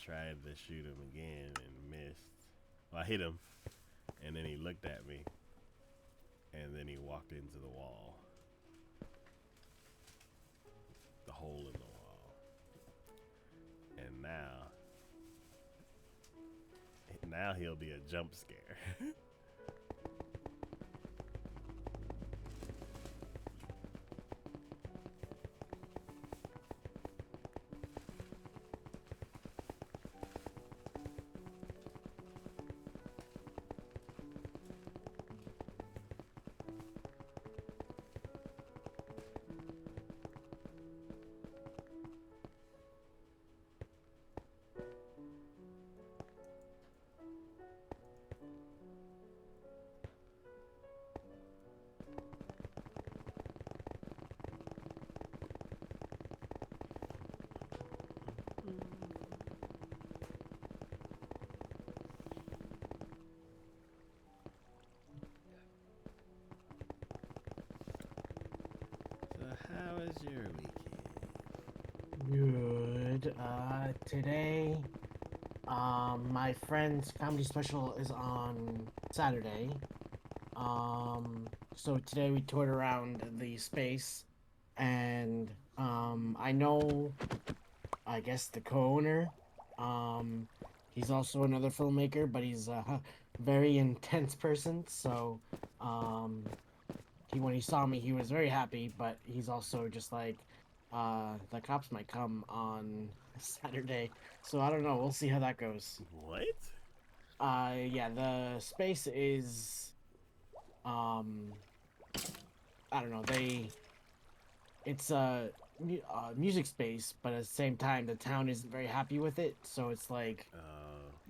tried to shoot him again and missed. Well, I hit him, and then he looked at me, and then he walked into the wall, the hole in the wall, and now he'll be a jump scare. So how was your weekend? Good. Today, my friend's comedy special is on Saturday. So today we toured around the space, and I know, I guess the co-owner. Um, he's also another filmmaker, but he's a very intense person. So, um, when he saw me, he was very happy, but he's also just like, the cops might come on Saturday, so I don't know. We'll see how that goes. What? Yeah, the space is, um, I don't know. It's a music space, but at the same time, the town isn't very happy with it. So it's like Uh,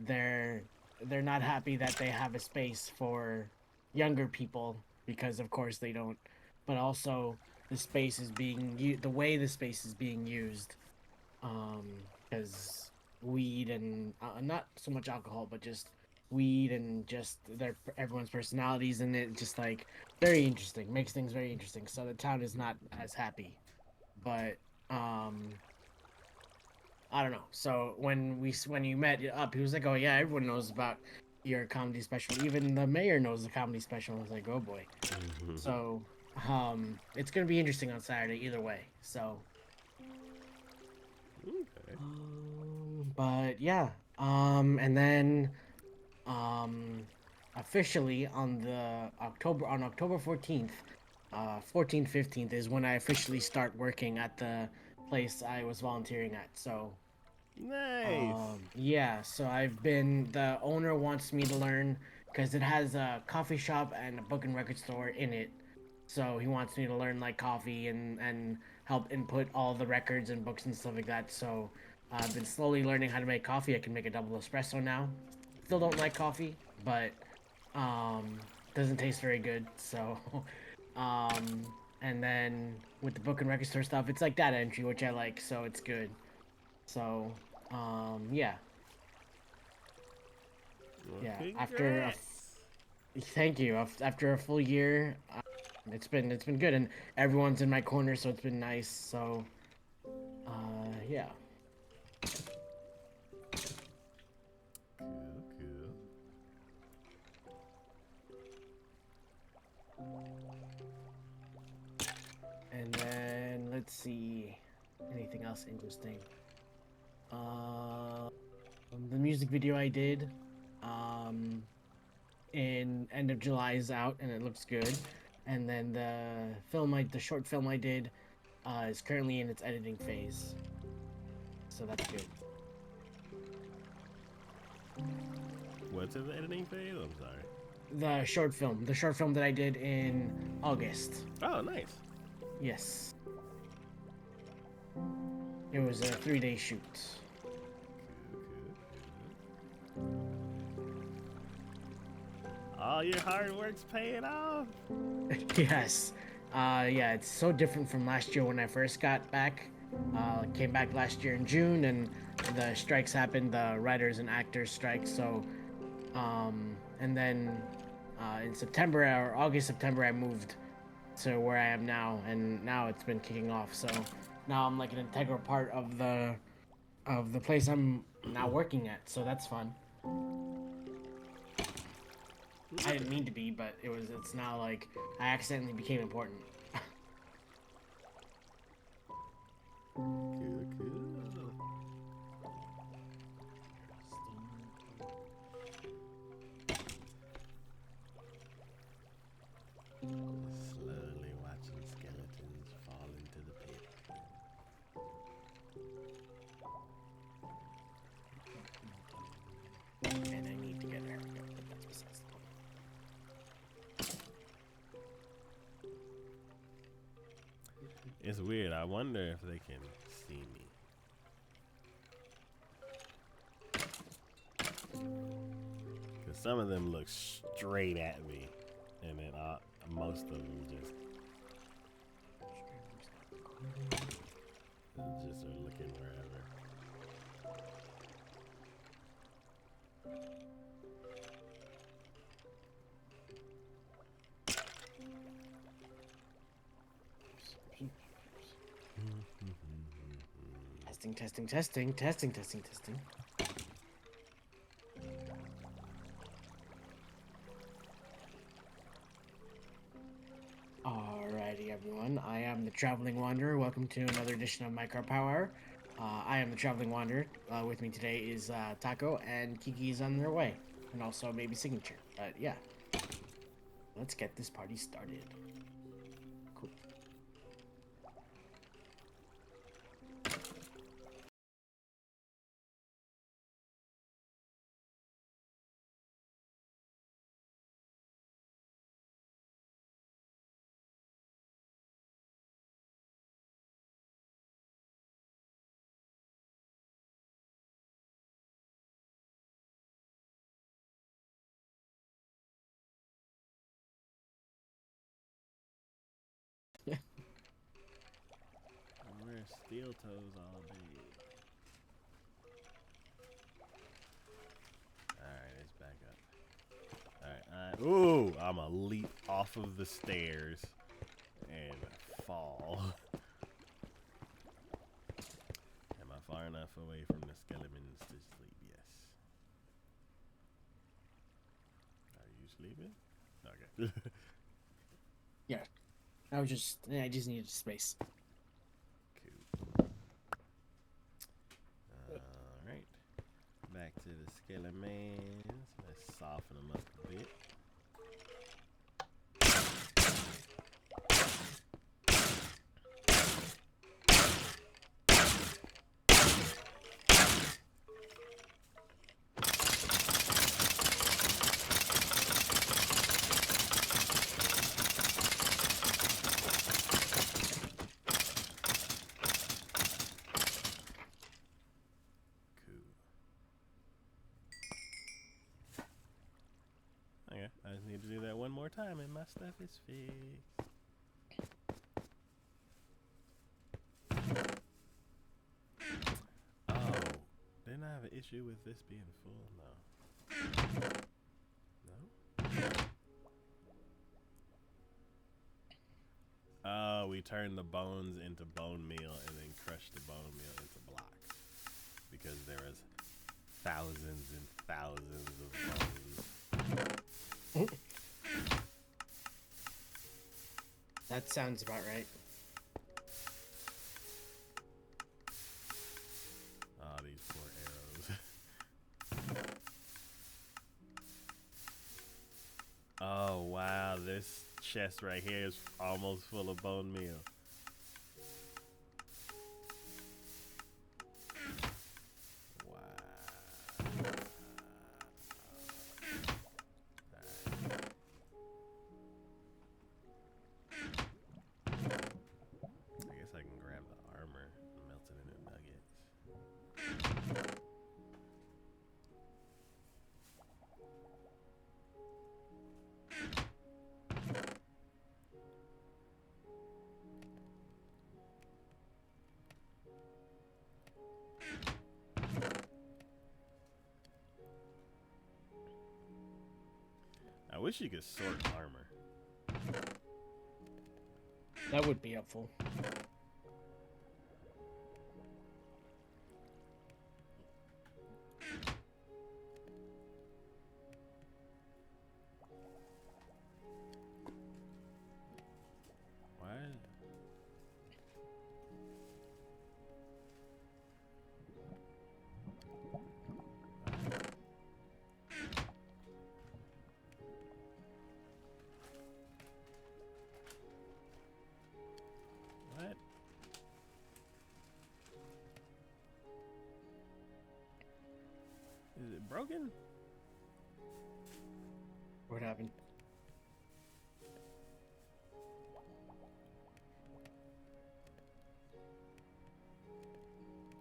they're they're not happy that they have a space for younger people because of course they don't, but also the way the space is being used, because weed and not so much alcohol but just weed and just everyone's personalities in it, just like very interesting, makes things very interesting, so the town is not as happy. But um I don't know. So when you met up, he was like, "Oh yeah, everyone knows about your comedy special. Even the mayor knows the comedy special." I was like, "Oh boy." So it's gonna be interesting on Saturday either way. So okay. but yeah, and then um officially on October 14th, 14th 15th is when I officially start working at the place I was volunteering at. So Nice. yeah, so the owner wants me to learn because it has a coffee shop and a book and record store in it. So he wants me to learn like coffee and help input all the records and books and stuff like that. So I've been slowly learning how to make coffee. I can make a double espresso now. Still don't like coffee, but um doesn't taste very good. So and then with the book and record store stuff, it's like data entry, which I like, so it's good. So yeah, Well, yeah. congrats. Thank you. After a full year, it's been good, and everyone's in my corner, so it's been nice. So yeah. Cool, cool. And then let's see, anything else interesting. Uh, the music video I did, um, in end of July is out, and it looks good. And then the short film I did, is currently in its editing phase, so that's good. What's in the editing phase? I'm sorry. The short film that I did in August. Oh, nice. Yes, it was a 3-day shoot. Cool, cool. All your hard work's paying off. Yes, yeah, it's so different from last year when I first got back. Came back last year in June, and the strikes happened, the writers and actors strike. So, and then in September or August, September, I moved to where I am now, and now it's been kicking off. So now I'm like an integral part of of the place I'm now working at, so that's fun. I didn't mean to be, but it's now like I accidentally became important. Cool, cool. Slowly watching skeletons fall into the pit. And I need to get her. But that's besides the point. It's weird. I wonder if they can see me. Because some of them look straight at me. And then most of them just are looking wherever. Testing. Alrighty, everyone. I am the Traveling Wanderer. Welcome to another edition of Minecraft Power Hour. I am the Traveling Wanderer. With me today is Taco, and Kiki is on their way. And also maybe Signature. But yeah. Let's get this party started. Cool. Where's Steel Toes all day? Alright, it's back up. Alright, ooh, I'm a leap off of the stairs and fall. Am I far enough away from the skeletons to sleep? Yes. Are you sleeping? Okay. Yeah. I just needed space. Cool. Alright. Back to the skeletons. Let's soften them up a bit. Okay, I just need to do that one more time and my stuff is fixed. Oh, didn't I have an issue with this being full? No. No? Oh, we turned the bones into bone meal and then crushed the bone meal into blocks. Because there was thousands and thousands of bones. That sounds about right. Oh, these poor arrows. Oh, wow. This chest right here is almost full of bone meal. I wish you could sort armor. That would be helpful. broken? What happened?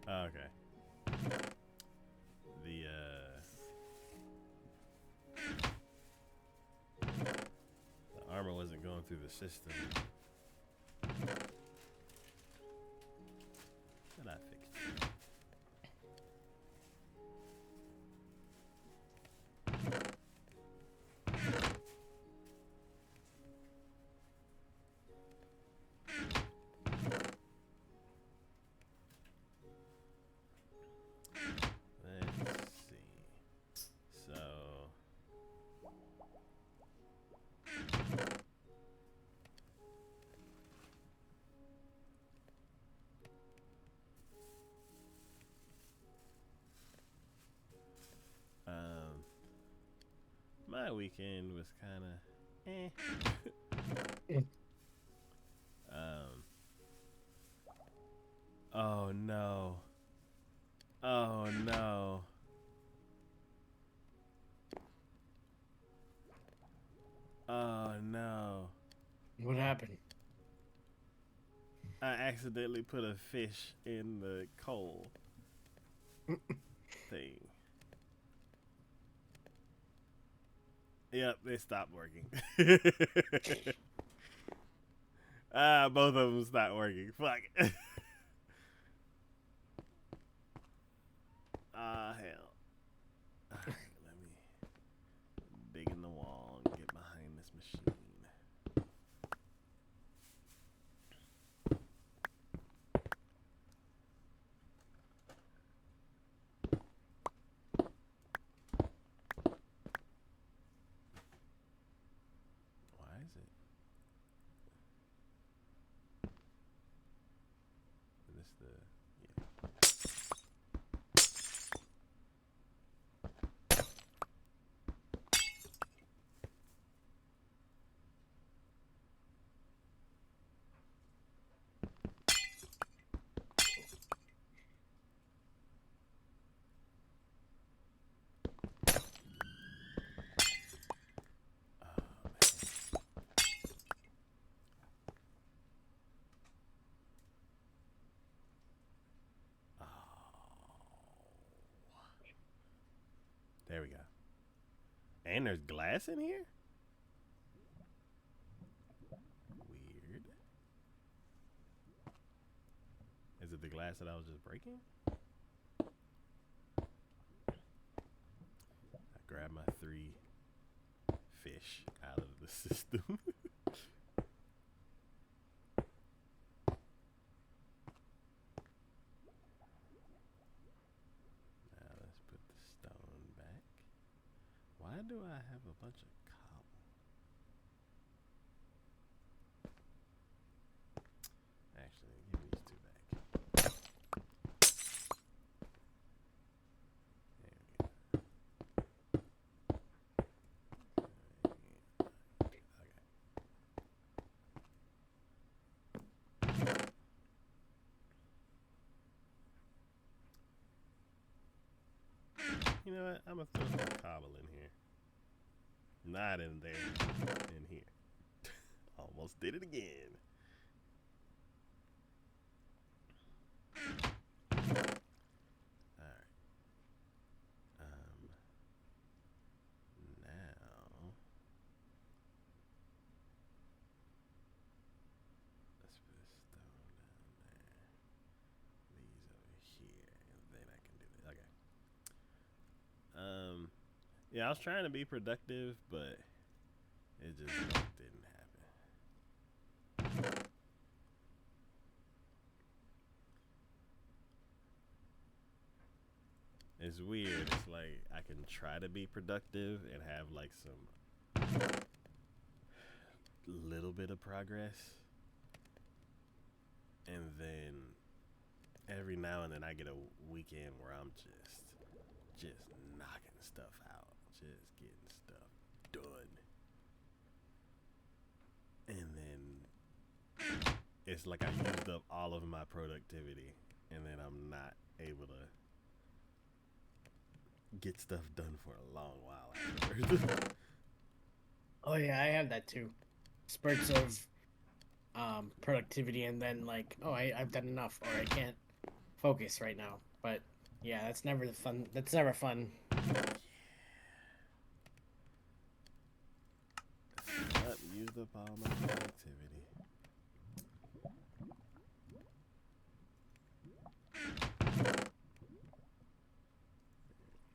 Oh, okay. The armor wasn't going through the system. And I fixed it. Let's see. So my weekend was kind of eh. Oh no. Oh no. Oh no. What happened? I accidentally put a fish in the coal thing. Yep, they stopped working. Both of them stopped working. Fuck. Hell. Alright, let me dig in the wall and get behind this machine. Why is it? Is this the... Yeah. There we go. And there's glass in here? Weird. Is it the glass that I was just breaking? I grabbed my 3 fish out of the system. Now let's put the stone back. Why do I have a bunch of cobble? Actually, give me these 2 back. There we go. You know what? I'm gonna throw some cobble in here. Not in there. In here. Almost did it again. Alright. Now let's put a stone down there. These over here, and then I can do this. Okay. Yeah, I was trying to be productive, but it just didn't happen. It's weird. It's like I can try to be productive and have like some little bit of progress, and then every now and then I get a weekend where I'm just knocking stuff out, just getting stuff done. And then it's like I used up all of my productivity, and then I'm not able to get stuff done for a long while afterwards. Oh yeah, I have that too. Spurts of productivity, and then like, oh, I've done enough, or I can't focus right now. But yeah, that's never the fun. That's never fun. But use the palm of productivity.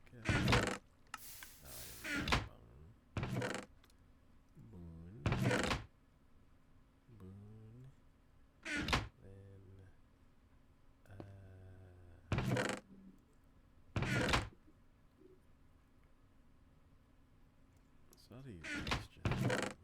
Okay. Oh, I didn't get bone. Boon. Then so how do you question things?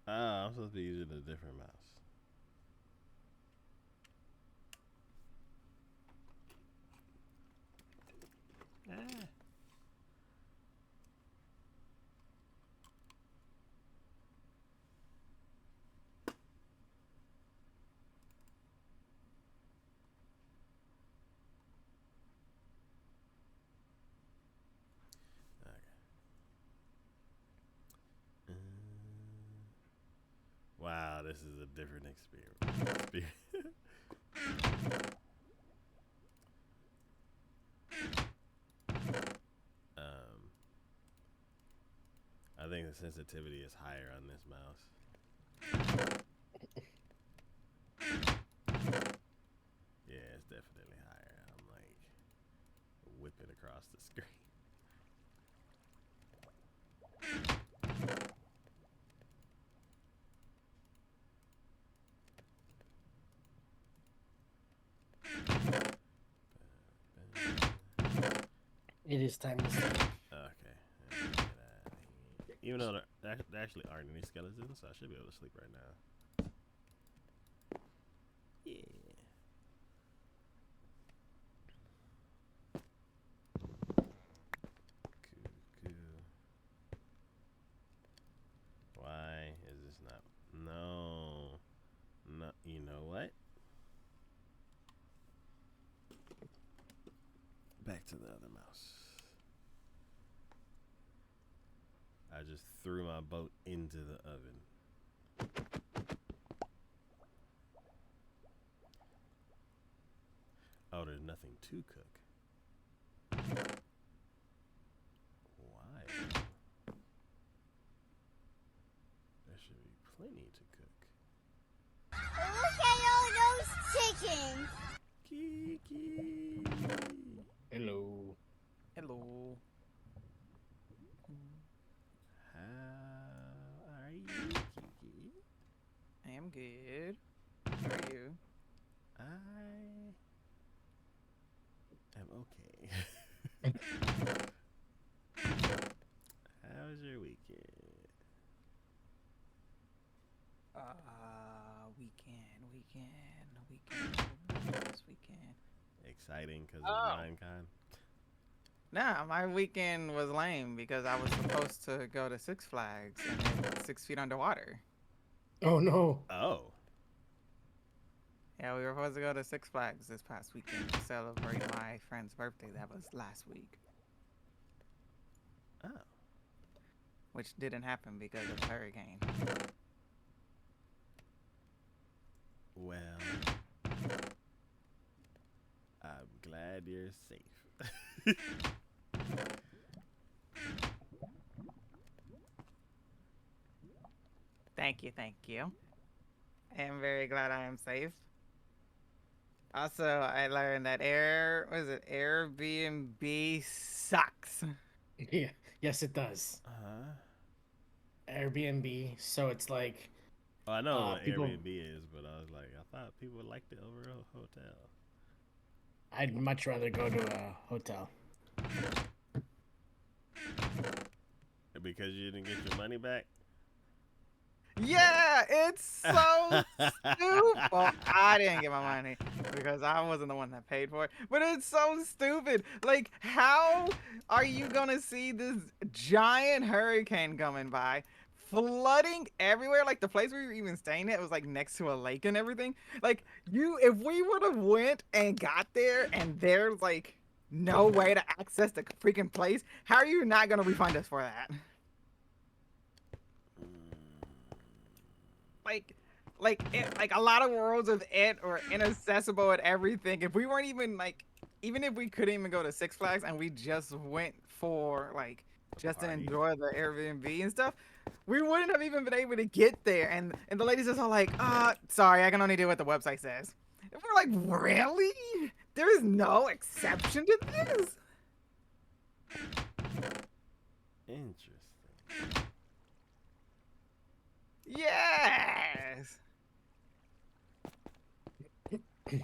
I'm supposed to be using a different mouse. Ah. Okay. Wow, this is a different experience. I think the sensitivity is higher on this mouse. Yeah, it's definitely higher. I'm like whipping across the screen. It is time to sleep. Okay. Even though there actually aren't any skeletons, so I should be able to sleep right now. Yeah. Cool. Why is this not? No. No. You know what? Back to the other mouse. I just threw my boat into the oven. Oh, there's nothing to cook. Why? There should be plenty to cook. Look at all those chickens. Kiki. Hello. Hello. How are you, Kiki? I am good. How are you? I am okay. How was your weekend? Weekend. This weekend. Exciting because Oh. of Minecon? Nah, my weekend was lame because I was supposed to go to Six Flags and it's 6 feet underwater. Oh no. Oh. Yeah, we were supposed to go to Six Flags this past weekend to celebrate my friend's birthday. That was last week, Oh. which didn't happen because of the hurricane. Well, I'm glad you're safe. Thank you, thank you. I am very glad I am safe. Also, I learned that Airbnb sucks. Yeah. Yes, it does. Uh-huh. Airbnb. So it's like Well, I know what people. Airbnb is, but I was like, I thought people liked it over a hotel. I'd much rather go to a hotel. Because you didn't get your money back? Yeah, it's so stupid. Well, I didn't get my money because I wasn't the one that paid for it. But it's so stupid. Like, how are you gonna see this giant hurricane coming by, flooding everywhere? Like the place we were even staying at was like next to a lake and everything. Like, if we would have went and got there and there's like no way to access the freaking place, how are you not gonna refund us for that? Like a lot of worlds of it are inaccessible at everything. If we weren't even like, even if we couldn't even go to Six Flags and we just went for like just to Party. enjoy the Airbnb and stuff, we wouldn't have even been able to get there. And the ladies just all like, sorry, I can only do what the website says. And we're like, really? There is no exception to this? Interesting. Yes. Is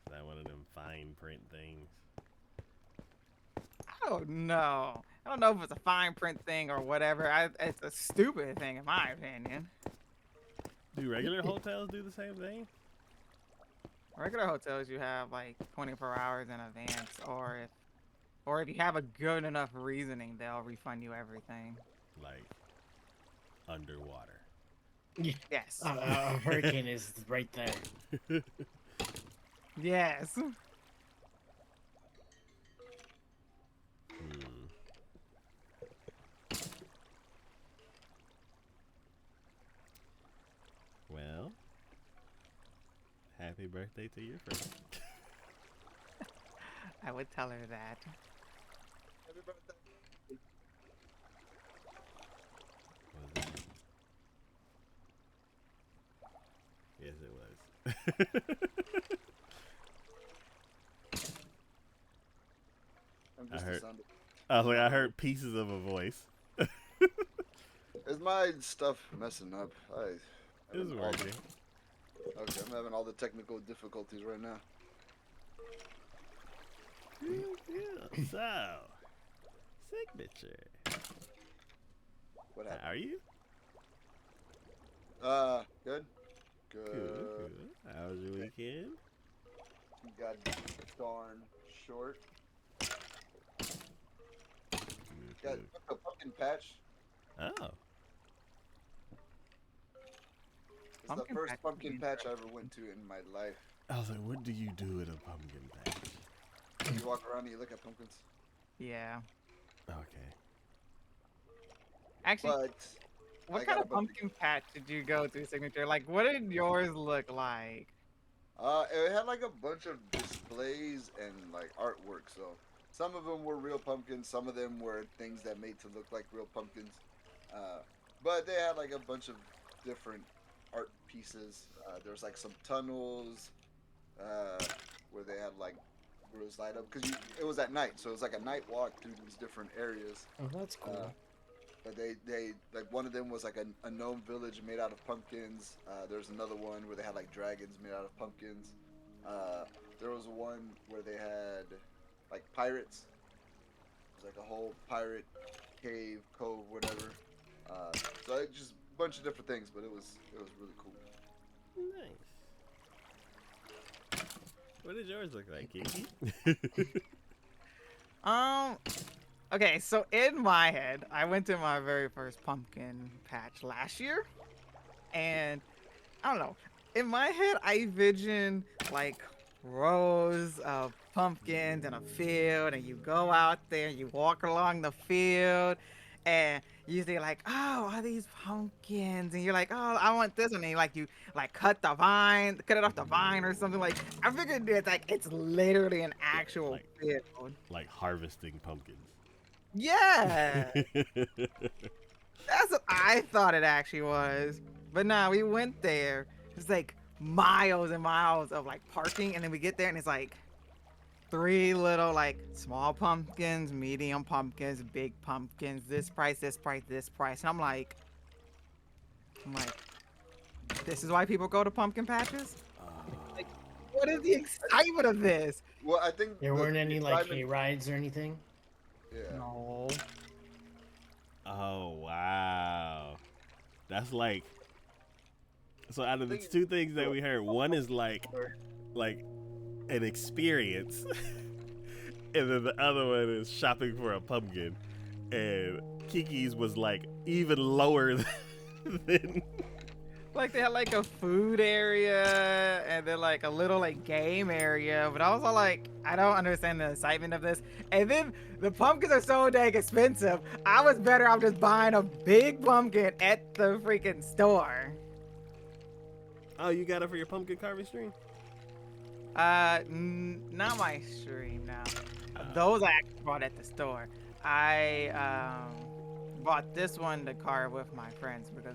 that one of them fine print things? I don't know. I don't know if it's a fine print thing or whatever. It's a stupid thing in my opinion. Do regular hotels do the same thing? Regular hotels, you have like 24 hours in advance, or if you have a good enough reasoning, they'll refund you everything. Like underwater. Yes. A hurricane is right there. Yes. Hmm. Well, happy birthday to your friend. I would tell her that. Was that? Yes, it was. I'm I just heard- a sound. I was like, I heard pieces of a voice. Is my stuff messing up? It was working. Okay, I'm having all the technical difficulties right now. Yeah. So, signature. What How happened? are you? Good. Good. Good. How was your weekend? Got darn short. Got Good. a pumpkin patch. Oh. It's Pumpkin the first patch pumpkin means patch I ever went to in my life. I was like, what do you do at a pumpkin patch? You walk around and you look at pumpkins. Yeah. Okay. Actually, But what I kind got of a bunch pumpkin patch did you go to, Signature? Like, what did yours look like? it had like a bunch of displays and like artwork. So some of them were real pumpkins. Some of them were things that made to look like real pumpkins. But they had like a bunch of different art pieces. There was like some tunnels where they had like where it was light up because it was at night, so it was like a night walk through these different areas. Oh, that's cool. But they like one of them was like a gnome village made out of pumpkins. There's another one where they had like dragons made out of pumpkins. There was one where they had like pirates. It was like a whole pirate cave, cove, whatever. So it just a bunch of different things, but it was really cool. Nice. What did yours look like, Kiki? Okay, so in my head, I went to my very first pumpkin patch last year, and I don't know. In my head, I envision like rows of pumpkins in a field, and you go out there, you walk along the field, and you see like, oh, are these pumpkins? And you're like, oh, I want this one. And you cut it off the vine or something. Like, I figured it's literally an actual Like- field. Like harvesting pumpkins. Yeah. That's what I thought it actually was. But nah, we went there. It's like miles and miles of like parking, and then we get there and it's like three little like small pumpkins, medium pumpkins, big pumpkins, this price, this price, this price. And I'm like, this is why people go to pumpkin patches? Like, what is the excitement of this? Well, I think There the weren't any like excitement- hay rides or anything. Yeah. No. Oh wow, that's like. So out of the two things that we heard, one is like an experience, and then the other one is shopping for a pumpkin. And Kiki's was like even lower than. Like they had like a food area and then like a little like game area, but I was all like, I don't understand the excitement of this. And then the pumpkins are so dang expensive. I was better off just buying a big pumpkin at the freaking store. Oh, you got it for your pumpkin carving stream? Not my stream now. Those I actually bought at the store. I bought this one to carve with my friends because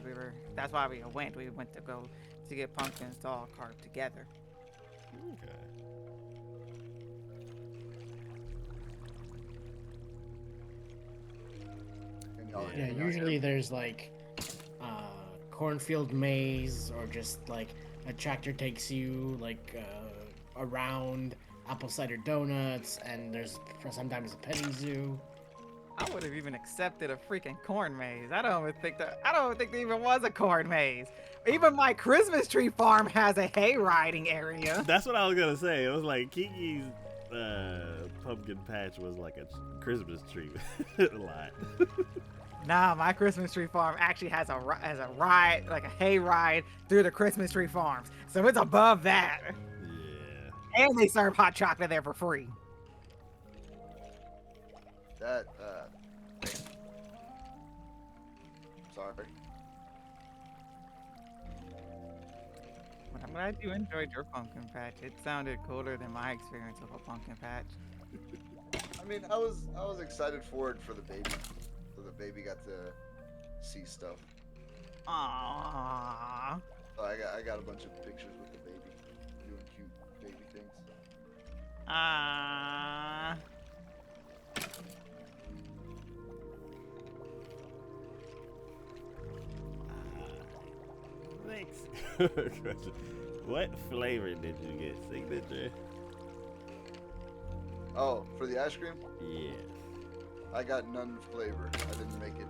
that's why we went. We went to get pumpkins to all carve together. Okay. And y'all- Yeah, and y'all- usually there's like cornfield maze or just like a tractor takes you like around apple cider donuts, and there's sometimes a petting zoo. I would have even accepted a freaking corn maze. I don't think there even was a corn maze. Even my Christmas tree farm has a hay riding area. That's what I was gonna say. It was like Kiki's pumpkin patch was like a Christmas tree lot. Nah, my Christmas tree farm actually has a ride, like a hay ride through the Christmas tree farms. So it's above that. Yeah. And they serve hot chocolate there for free. That sorry. But I'm glad you enjoyed your pumpkin patch. It sounded cooler than my experience of a pumpkin patch. I mean, I was excited for it for the baby. So the baby got to see stuff. Aww. So I got a bunch of pictures with the baby doing cute baby things. Aww. Thanks. Question. What flavor did you get, Signature? Oh, for the ice cream, Yes. I got none flavor. I didn't make it.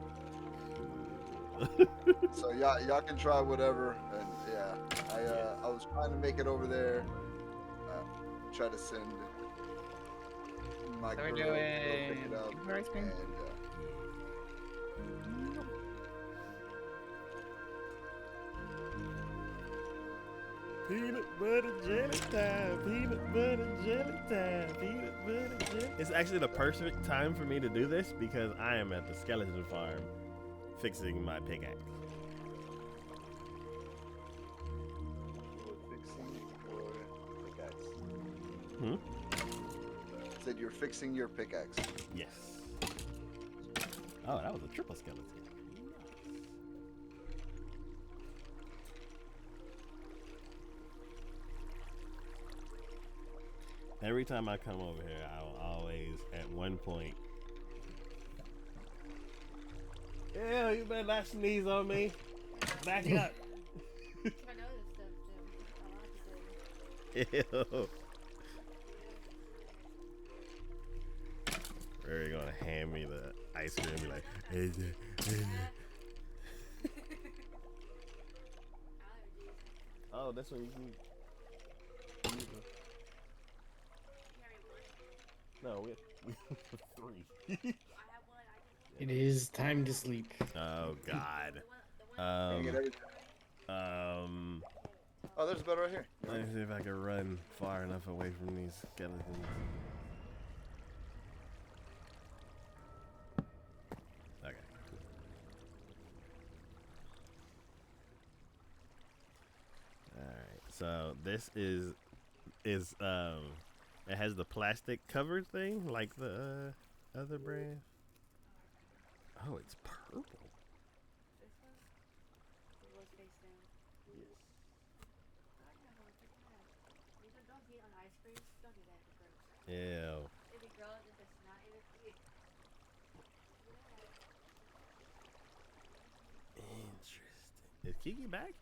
So y'all can try whatever. And yeah, I was trying to make it over there. Try to send my So girl we're to go doing pick it up. peanut ice cream? And, Peanut butter jelly time, peanut butter jelly time, peanut butter jelly. It's actually the perfect time for me to do this because I am at the skeleton farm fixing my pickaxe. you're fixing your pickaxe. Hmm? Said you're fixing your pickaxe. Yes. Oh, that was a triple skeleton. Every time I come over here, I'll always, at one point, ew, you better not sneeze on me. Back up. I know this stuff too. A lot of people. Ew. We're gonna hand me the ice cream and be like, hey, oh, that's what you can. No, we have three. It is time to sleep. Oh God. Can you get everything? Oh, there's a bed right here. Let me see if I can run far enough away from these skeletons. Okay. Alright, so this is it has the plastic covered thing like the other brand. Oh, it's purple. cream. Don't do that. It's gross. Ew. If it grows, if it's not in it, eat. Interesting. Is Kiki back?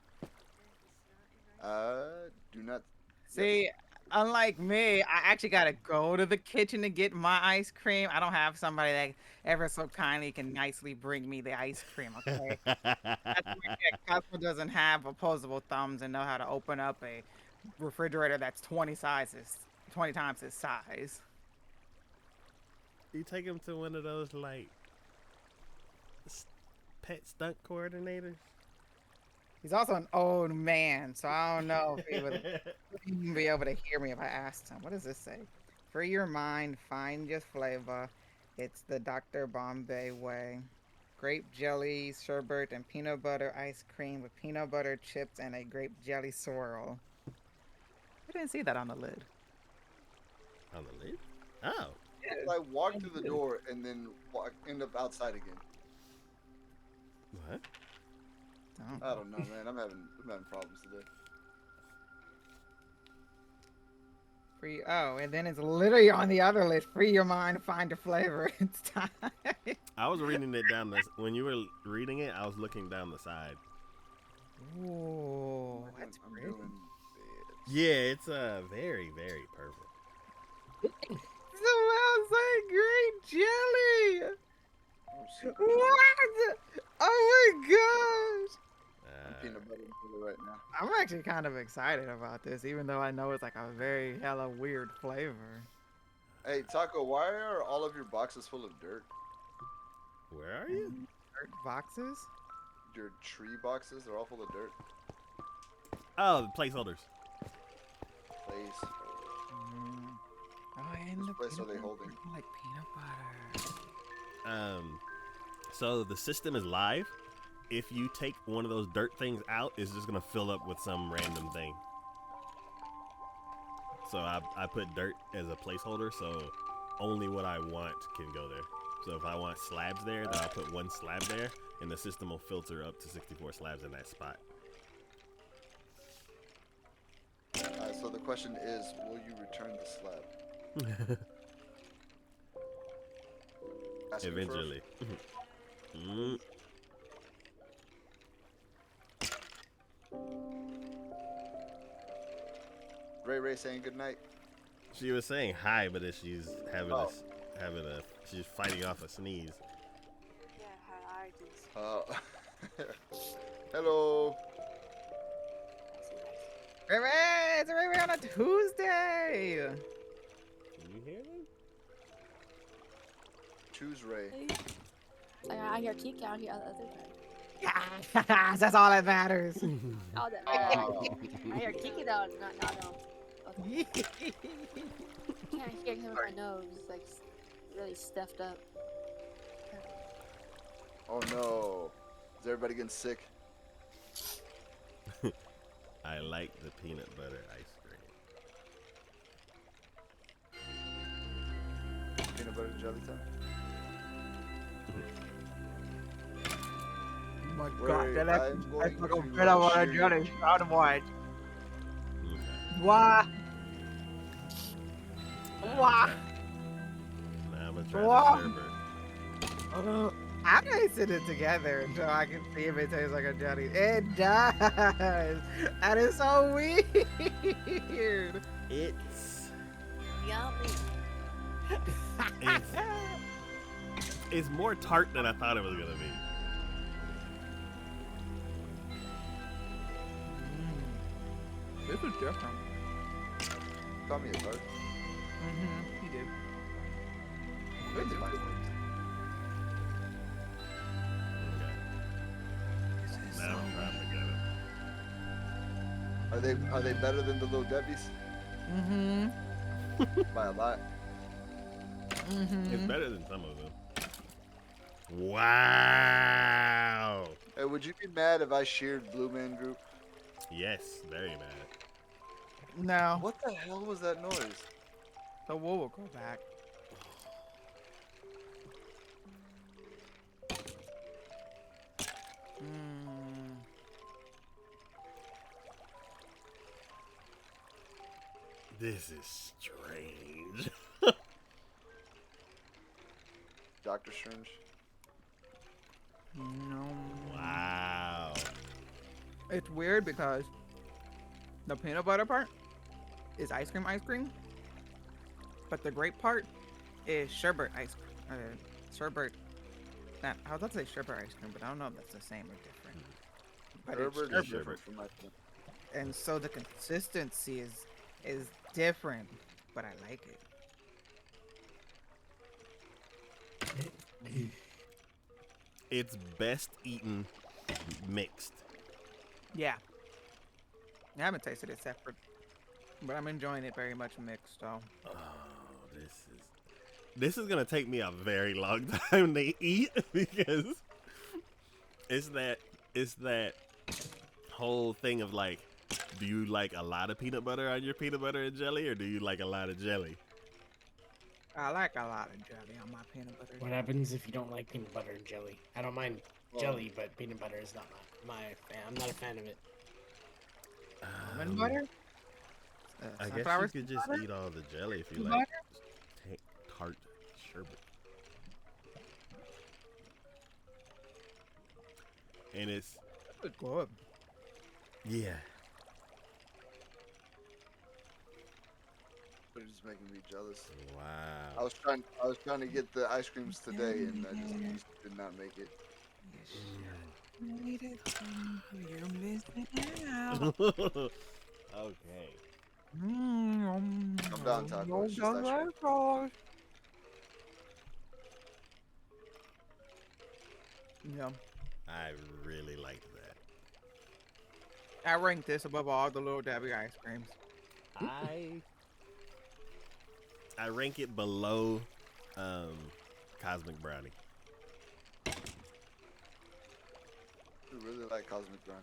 Do not. See, unlike me, I actually gotta go to the kitchen to get my ice cream. I don't have somebody that ever so kindly can nicely bring me the ice cream. Okay, that's why Costco doesn't have opposable thumbs and know how to open up a refrigerator that's 20 times his size. You take him to one of those like pet stunt coordinators. He's also an old man, so I don't know if he would even be able to hear me if I asked him. What does this say? Free your mind, find your flavor. It's the Dr. Bombay way. Grape jelly, sherbet, and peanut butter ice cream with peanut butter chips and a grape jelly swirl. I didn't see that on the lid. On the lid? Oh. I walk through the door and then end up outside again. What? I don't know, man. I'm having problems today. Free. Oh, and then it's literally on the other list. Free your mind, find your flavor. It's time. I was reading it down this when you were reading it. I was looking down the side. Ooh, that's I'm pretty. doing bad. Yeah, it's very very purple. Smells like grape jelly. Oh, shit. What? Oh my gosh. I'm peanut butter and jelly right now. I'm actually kind of excited about this, even though I know it's like a very hella weird flavor. Hey, Taco, why are all of your boxes full of dirt? Where are you? Dirt boxes? Your tree boxes, they're all full of dirt. Oh, the placeholders. Please. Oh, and the Which place are peanut they butter, holding? like peanut butter. So the system is live. If you take one of those dirt things out, it's just gonna fill up with some random thing. So I put dirt as a placeholder, so only what I want can go there. So if I want slabs there, then I'll put one slab there, and the system will filter up to 64 slabs in that spot. So the question is, will you return the slab? Asking for a- Eventually. Mm. Ray saying good night. She was saying hi, but then she's having Oh. she's fighting off a sneeze. Yeah, how are these? Hello. Ray Ray! It's Ray Ray on a Tuesday! Can you hear them? Choose Ray. I hear Kiki, I hear other guy. Yes, that's all that matters. Oh, that. I hear Kiki though, not no. Okay. Can't hear him with my nose, like really stuffed up. Oh no. Is everybody getting sick? I like the peanut butter ice cream. Peanut butter and jelly time? Oh my Ray, god, I'm that's going like a to bit of what share I'm your doing. cheese. Proud of what? Okay. Why? Why? Now I'm gonna try Wow. the sherbet. I'm gonna sit it together until I can see if it tastes like a jelly. It does. That is so weird. It's Yummy. it's more tart than I thought it was gonna be. This is different. Call me a tart. He did. That's fine. Okay. Now I'm trying to get it. Are they better than the little Debbie's? By a lot. It's better than some of them. Wow. Hey, would you be mad if I sheared Blue Man Group? Yes, very mad. No. What the hell was that noise? The wool will go back. This is strange. Doctor Strange. No. Wow. It's weird because the peanut butter part is ice cream, but the grape part is sherbet ice cream. Sherbet. Now, I was about to say sherbet ice cream, but I don't know if that's the same or different. But Herbert it's is sherbet. different from my thing. And so the consistency is different, but I like it. It's best eaten mixed. Yeah. I haven't tasted it separate, but I'm enjoying it very much mixed. So Oh, this is gonna take me a very long time to eat because it's that whole thing of like, do you like a lot of peanut butter on your peanut butter and jelly, or do you like a lot of jelly? I like a lot of jelly on my peanut butter. What happens if you don't like peanut butter and jelly? I don't mind jelly, but peanut butter is not my fan. I'm not a fan of it. Almond butter? I guess Sunflower you could just butter? eat all the jelly if you Butter? like tart sherbet. And it's It's good. yeah. They're just making me jealous. I Wow. was trying to get the ice creams today, and I just did not make it. Okay. I'm done, Taco. It's just ice cream. Yeah. I really like that. I rank this above all the little Debbie ice creams. I rank it below Cosmic Brownie. I really like Cosmic Brownie.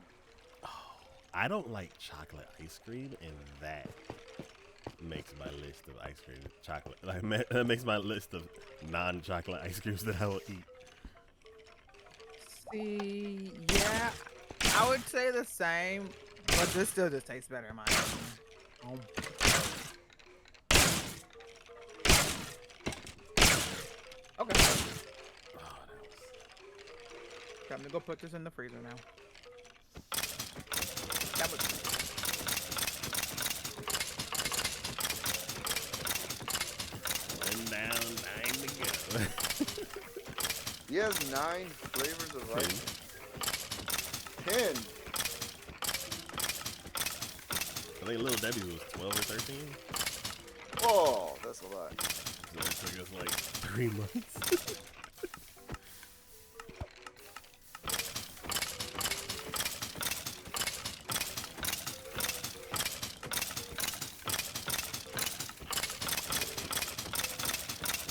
I don't like chocolate ice cream, and that makes my list of ice cream chocolate. That makes my list of non-chocolate ice creams that I will eat. See, yeah, I would say the same, but this still just tastes better in my opinion. Okay, Oh, that was... time to go put this in the freezer now. That was One down, 9 to go. He has 9 flavors of ice. 10. I think Little Debbie was 12 or 13. Oh, that's a lot. So it took us like 3 months.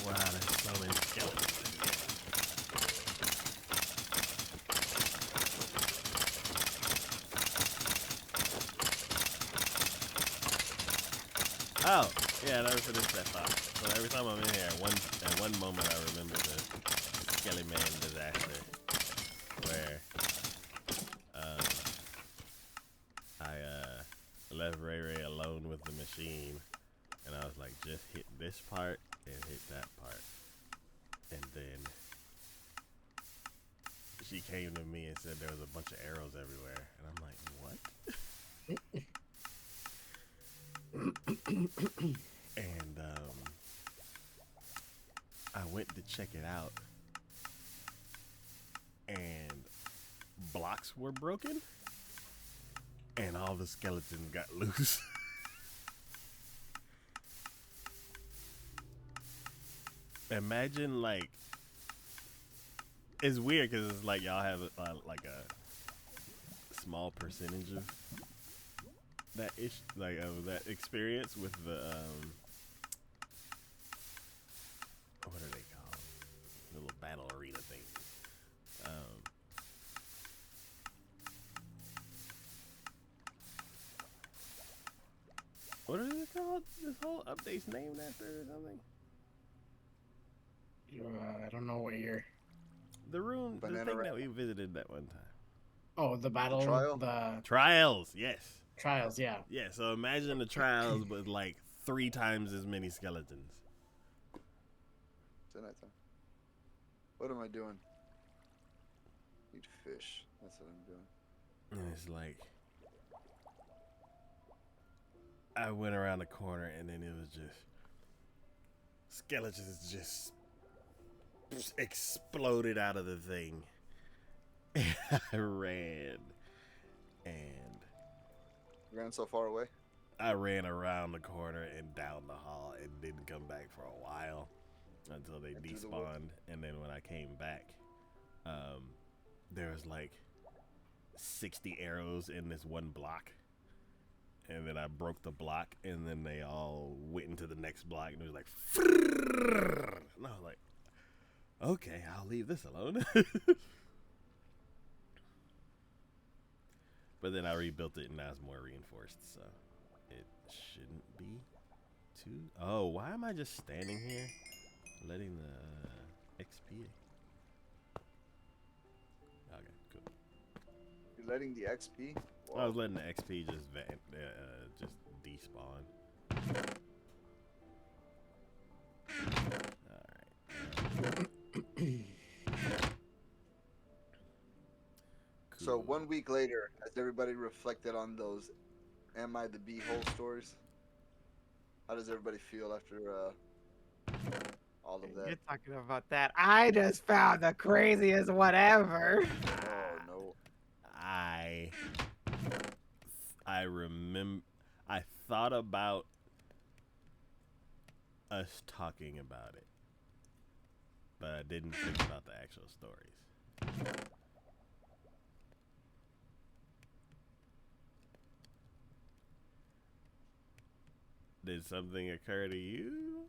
Wow, there's so many skeletons in here. Oh, yeah, I never finished that thought. So every time I'm in here, at one moment I remember the Skelly Man disaster, where I left Ray Ray alone with the machine, and I was like, just hit this part and hit that part, and then she came to me and said there was a bunch of arrows everywhere, and I'm like, what? And I went to check it out, and blocks were broken, and all the skeletons got loose. Imagine, like, it's weird because it's like y'all have like a small percentage of that of that experience with the what are they called? The little battle arena thing. What is it called? This whole update's named after or something? I don't know what you're. The room, the Banana thing Ra- that we visited that one time. Oh, the battle, trial? the Trials, yes. trials. Yeah. Yeah, so imagine the trials with like 3 times as many skeletons. It's nighttime. What am I doing? Eat fish. That's what I'm doing. And it's like, I went around the corner and then it was just skeletons just exploded out of the thing. And I ran, and You ran so far away. I ran around the corner and down the hall and didn't come back for a while until they Into the despawned. And then when I came back, there was like 60 arrows in this one block. And then I broke the block, and then they all went into the next block, and it was like, and I was like, okay, I'll leave this alone. But then I rebuilt it, and now it's more reinforced, so it shouldn't be too. Oh, why am I just standing here, letting the XP? Okay, cool. You're letting the XP. I was letting the XP just just despawn. Alright. So Cool. 1 week later, has everybody reflected on those "Am I the Beehole" stories? How does everybody feel after all of that? You're talking about that. I just found the craziest whatever. Oh no! I remember. I thought about us talking about it, but I didn't think about the actual stories. Did something occur to you?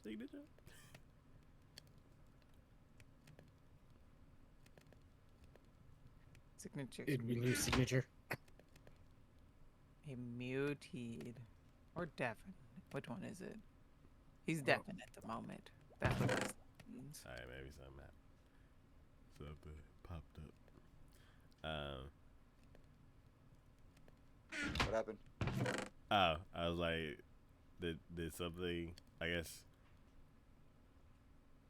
Signature? Signature. It'd be new signature. A muted. Or deafened. Which one is it? He's deafened at the moment. That's what this means. Alright, maybe something happened. Something popped up. What happened? Oh, I was like, did something? I guess.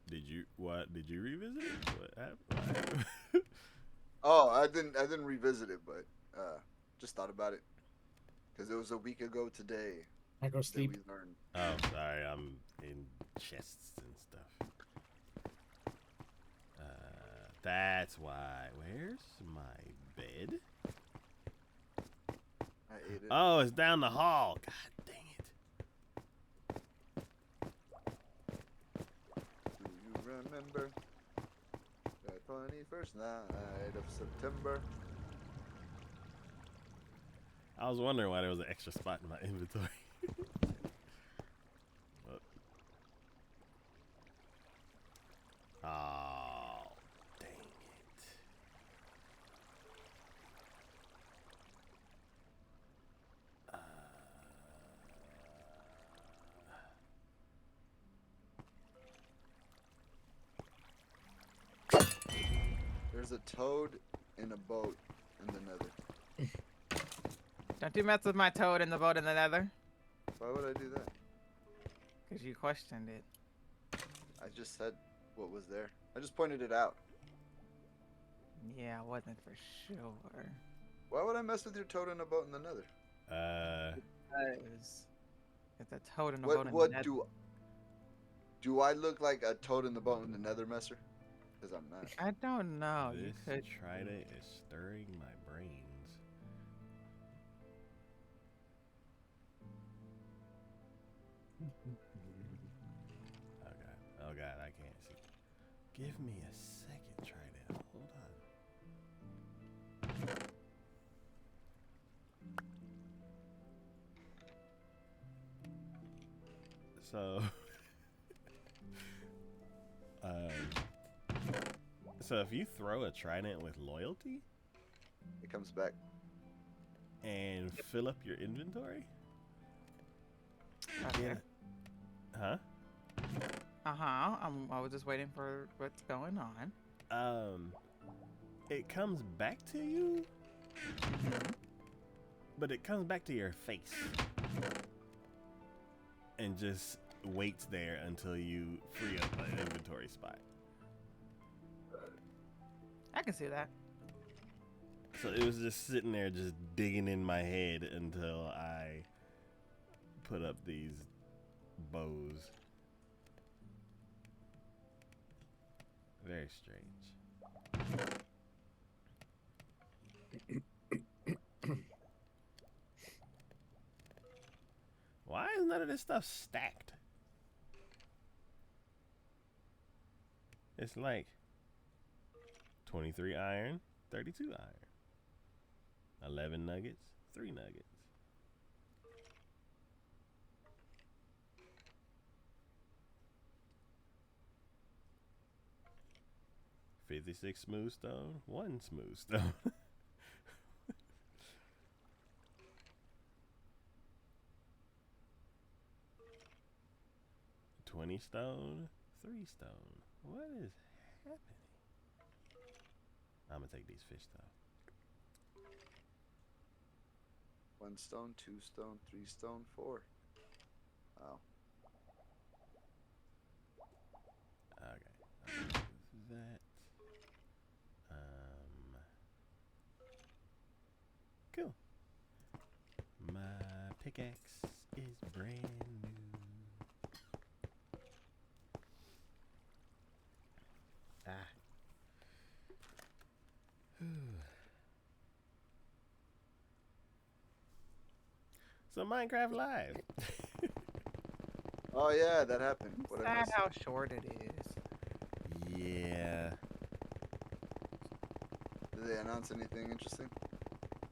Did you revisit it? What happened? Oh, I didn't revisit it, but just thought about it because it was a week ago today I go that sleep. we learned. Oh, sorry, I'm in chests and stuff. That's why. Where's my bed? I ate it. Oh, it's down the hall. God dang it. Do you remember that 21st night of September? I was wondering why there was an extra spot in my inventory. Oh, dang it. There's a toad in a boat in the Nether. Don't you mess with my toad in the boat in the nether? Why would I do that? Because you questioned it. I just said what was there. I just pointed it out. Yeah, it wasn't for sure. Why would I mess with your toad in a boat in the Nether? Because it's a toad in the boat in the What nether. do I look like a toad in the boat in the Nether, Messer? Because I'm not. I don't know. You This could. trident is stirring my brains. Oh god, I can't see. Give me a second, trident. Hold on. So, so if you throw a trident with loyalty It comes back. and fill up your inventory, Okay. huh? I was just waiting for what's going on. It comes back to you, but it comes back to your face and just waits there until you free up an inventory spot. I can see that. So it was just sitting there, just digging in my head until I put up these bows. Very strange. Why is none of this stuff stacked? It's like 23 iron, 32 iron, 11 nuggets, 3 nuggets. $56 smooth stone, 1 smooth stone. 20 stone, 3 stone. What is happening? I'm gonna take these fish though. 1 stone, 2 stone, 3 stone, 4. Wow. Okay. I'll do that. Cool. My pickaxe is brand new. So Minecraft Live. Oh yeah, that happened. What I Sad missed. how short it is. Yeah. Did they announce anything interesting?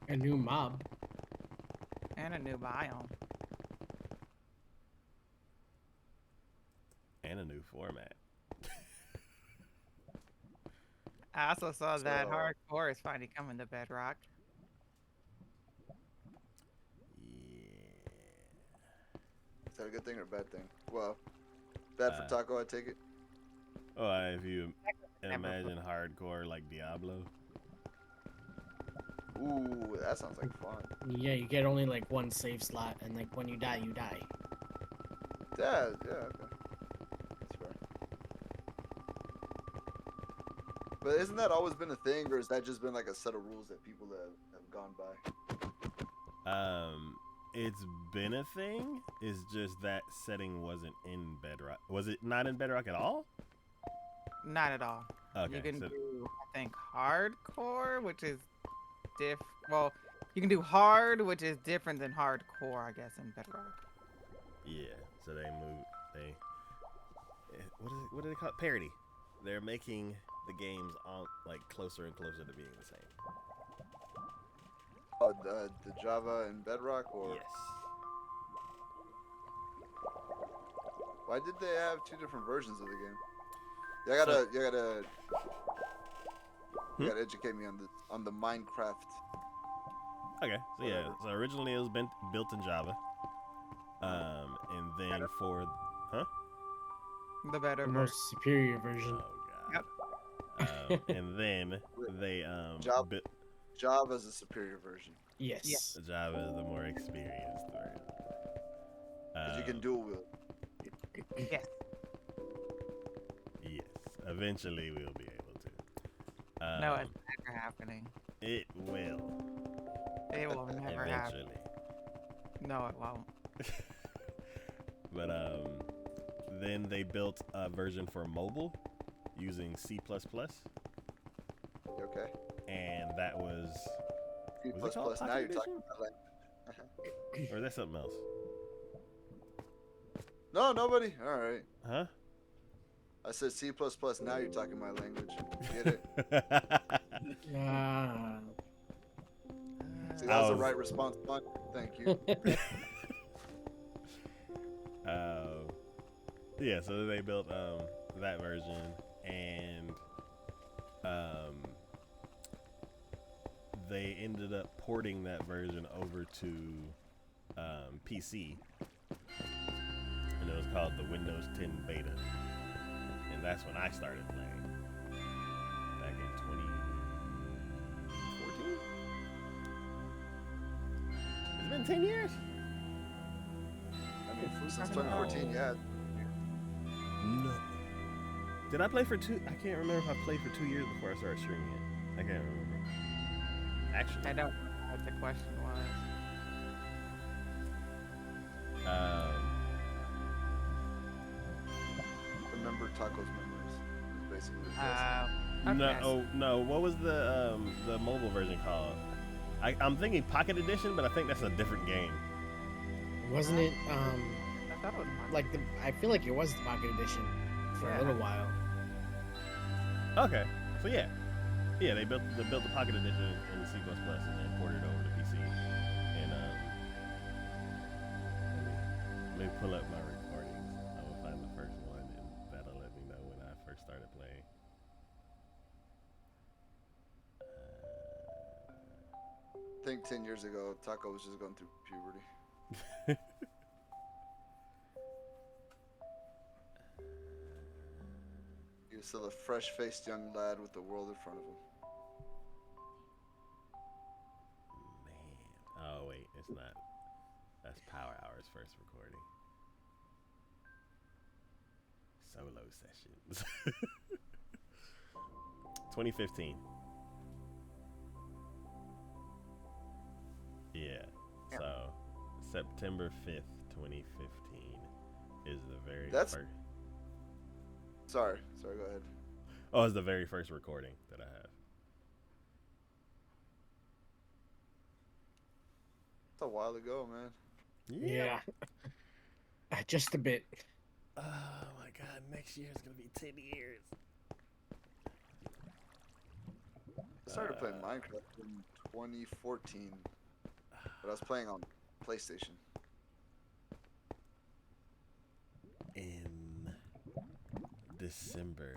A new mob. And a new biome. And a new format. I also saw that So- hardcore is finally coming to Bedrock. Yeah. Is that a good thing or a bad thing? Well, bad for Taco, I take it. Oh, if you Never imagine hardcore like Diablo. Ooh, that sounds like fun. Yeah, you get only like 1 save slot, and like when you die, you die. Yeah, okay. That's fair. But isn't that always been a thing, or has that just been like a set of rules that people have gone by? It's been a thing. It's just that setting wasn't in Bedrock. Was it not in Bedrock at all? Not at all. Okay. You can so- do, I think, hardcore, which is well, you can do hard, which is different than hardcore, I guess, in Bedrock. yeah. So they moved. What do they call it? Parody. They're making the games on like closer and closer to being the same. Oh, the Java and Bedrock, or Yes. why did they have 2 different versions of the game? You gotta educate me on the Minecraft. Okay. So yeah. Whatever. So originally it was built in Java. And then for The better The version. most superior version. oh god. And then they Java. built. Java's a superior version Yes. Java is the more experienced version. because you can dual wield. Yes. Yes, eventually we'll be able to. No, it's never happening. It will It will never happen. eventually. No, it won't. But then they built a version for mobile using C++, Okay. and that was, C++. Was it called Now Pocket you're talking Edition? about like. or is that something else? No, nobody. All right. Huh? I said C++. Now you're talking my language. Get it? Ah. See, that was the was- right response. Fun. Thank you. Yeah, so they built that version, and they ended up porting that version over to PC, and it was called the Windows 10 Beta, and that's when I started playing back in 2014. been 10 years? I mean, since 2014, yeah. No. Did I play for 2? I can't remember if I played for 2 years before I started streaming it. I can't remember. Actually. I don't know what the question was. Remember Taco's memories. Is basically what No, Okay. oh, no. What was the mobile version called? I'm thinking Pocket Edition, but I think that's a different game. Wasn't it I thought it was mine. like the? I feel like it was the Pocket Edition for Yeah. a little while. Okay, so yeah, they built the Pocket Edition in C++ and then ported it over to PC. And let me pull up my recordings. I will find the first one, and that'll let me know when I first started playing. I think 10 years ago, Taco was just going through puberty. He was still a fresh-faced young lad with the world in front of him. Man, oh wait, it's not. That's Power Hour's first recording. Solo sessions. 2015. Yeah. Yeah. So September 5th, 2015 is the very That's- first. Sorry, go ahead. Oh, it's the very first recording that I have. It's a while ago, man. Yeah. Just a bit. Oh my god, next year is gonna be 10 years. I started playing Minecraft in 2014, but I was playing on PlayStation. In December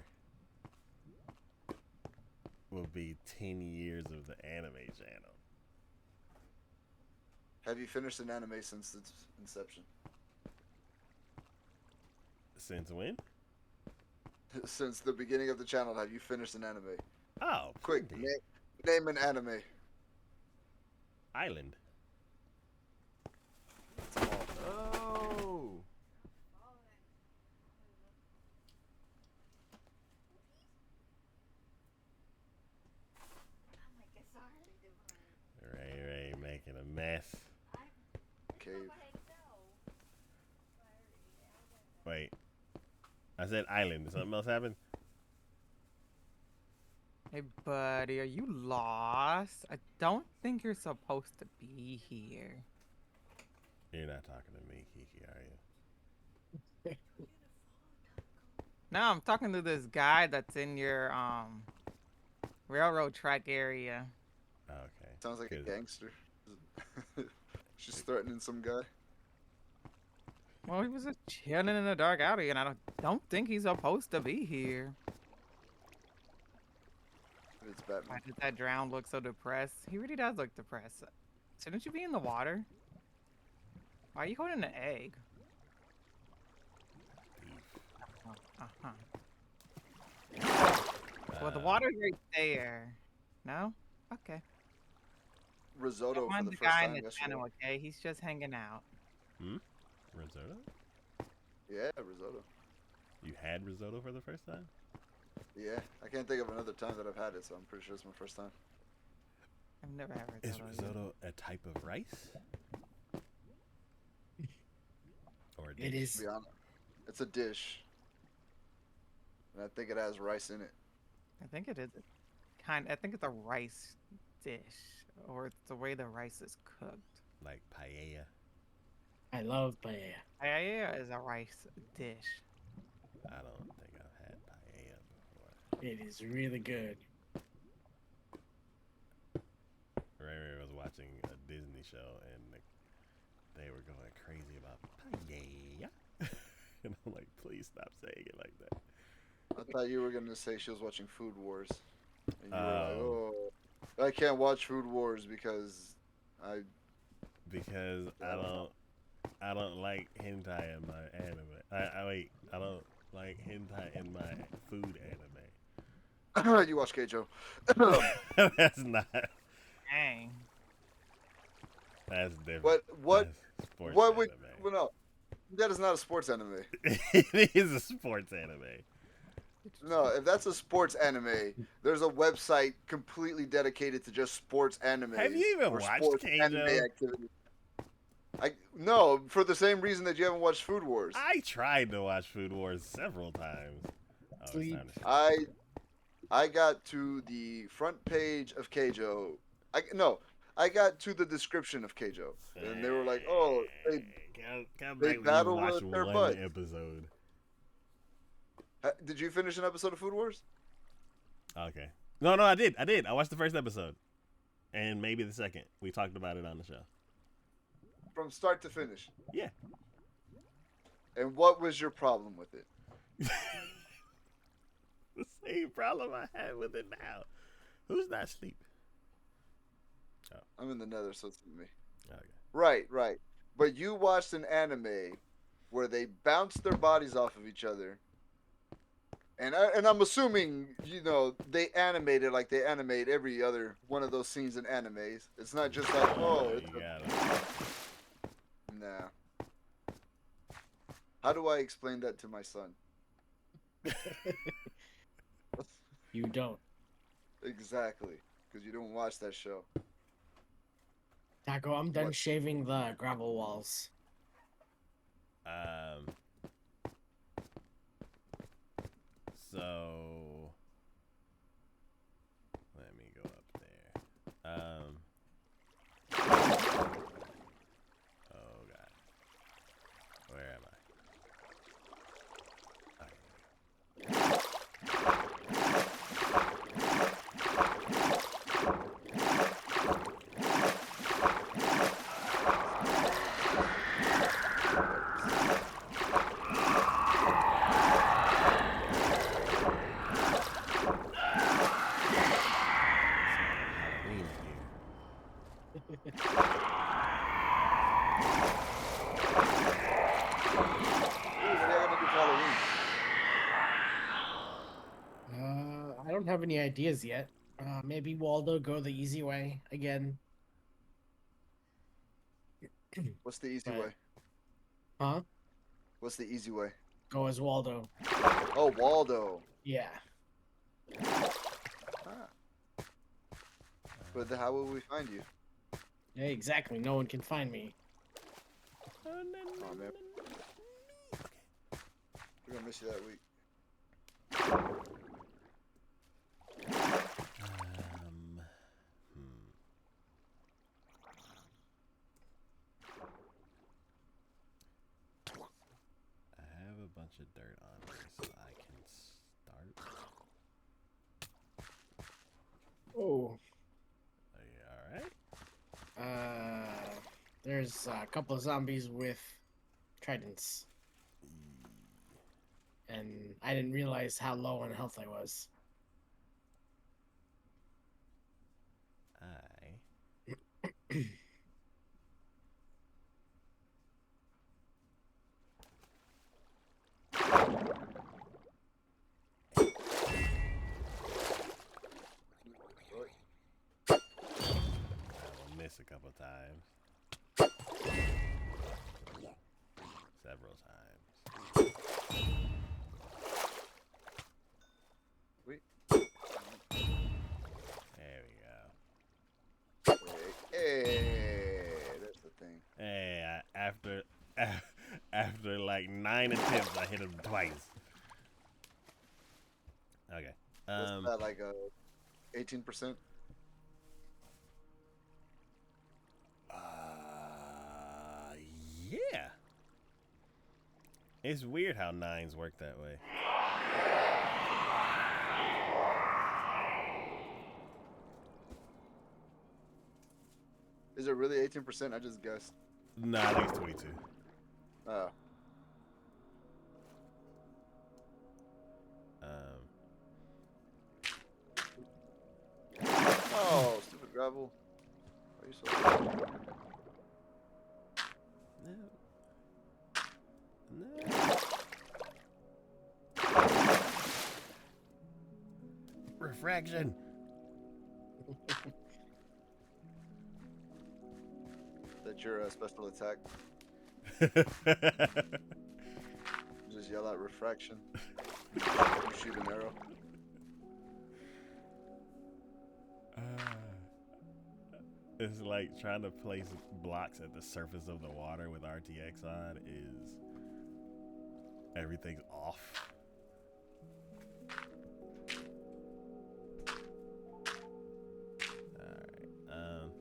will be 10 years of the anime channel. Have you finished an anime since its inception? Since when? Since the beginning of the channel, have you finished an anime? Oh, Quick, plenty. name an anime. Island. It's all. Oh. Ray making a mess. Cave. Wait. I said island. Did something else happen? Hey, buddy, are you lost? I don't think you're supposed to be here. You're not talking to me, Kiki, are you? No, I'm talking to this guy that's in your railroad track area. Okay. Sounds like a Good. gangster. She's threatening some guy. Well, he was just chilling in a dark alley, and I don't think he's supposed to be here. It's Batman. Why did that drown look so depressed? He really does look depressed. Shouldn't you be in the water? Why are you holding an egg? Uh-huh. Well, the water's right there. No? Okay. Risotto Don't for mind the the first guy in time the yesterday. channel, okay? He's just hanging out. Risotto? Yeah, risotto. You had risotto for the first time? Yeah, I can't think of another time that I've had it, so I'm pretty sure it's my first time. I've never had Is risotto. risotto a type of rice? Or a It dish? To is. be honest, it's a dish, and I think it has rice in it. I think it is I think it's a rice dish, or it's the way the rice is cooked. Like paella? I love paella. Paella is a rice dish. I don't think I've had paella before. It is really good. Ray was watching a Disney show and they were going crazy about paella. And I'm like, please stop saying it like that. I thought you were gonna say she was watching Food Wars, and you were like, "Oh, I can't watch Food Wars because Because I don't like hentai in my anime. I don't like hentai in my food anime. you watch Keijo." That's not. Dang. That's different. What That's sports what would? anime. Well, no, that is not a sports anime. It is a sports anime. No, if that's a sports anime, there's a website completely dedicated to just sports anime. Have you even watched anime Keijo? activity? No, for the same reason that you haven't watched Food Wars. I tried to watch Food Wars several times. Oh, it's Sleep. time to sleep. I got to the front page of Keijo. I got to the description of Keijo, and they were like, "Oh, Come they back when battle you watch with their one butts. episode. Did you finish an episode of Food Wars?" Okay. No, I did. I watched the first episode, and maybe the second. We talked about it on the show. From start to finish. Yeah. And what was your problem with it? The same problem I had with it now. Who's not asleep? I'm in the nether, so it's me. Okay. Right. But you watched an anime where they bounce their bodies off of each other. And I'm assuming, they animate it like they animate every other one of those scenes in animes. It's not just like, Nah. How do I explain that to my son? You don't. Exactly. Because you don't watch that show. Taco, I'm done What? shaving the gravel walls. So let me go up there. Oh god. Where am I? Halloween here. Ooh, what are you gonna do for Halloween? I don't have any ideas yet. Maybe Waldo go the easy way again. What's the easy Right. way? Huh? What's the easy way? Go as Waldo. Oh, Waldo. Yeah. Ah. But how will we find you? Yeah, exactly. No one can find me. Oh, man. We're gonna miss you that week. I have a bunch of dirt on me, so I can start. Oh. Are you alright? There's a couple of zombies with tridents. And I didn't realize how low on health I was. I will miss a couple times. Several times. Wait. There we go. Hey, that's the thing. Hey, after like 9 attempts, I hit him twice. Okay. What's that, like 18%? Yeah. It's weird how 9s work that way. Is it really 18%? I just guessed. Nah, I think it's 22. Oh. Oh, stupid gravel. Why are you so... No. Refraction. That you're a special attack. Just yell out refraction. You shoot an arrow. It's like trying to place blocks at the surface of the water with RTX on is everything's off. Alright.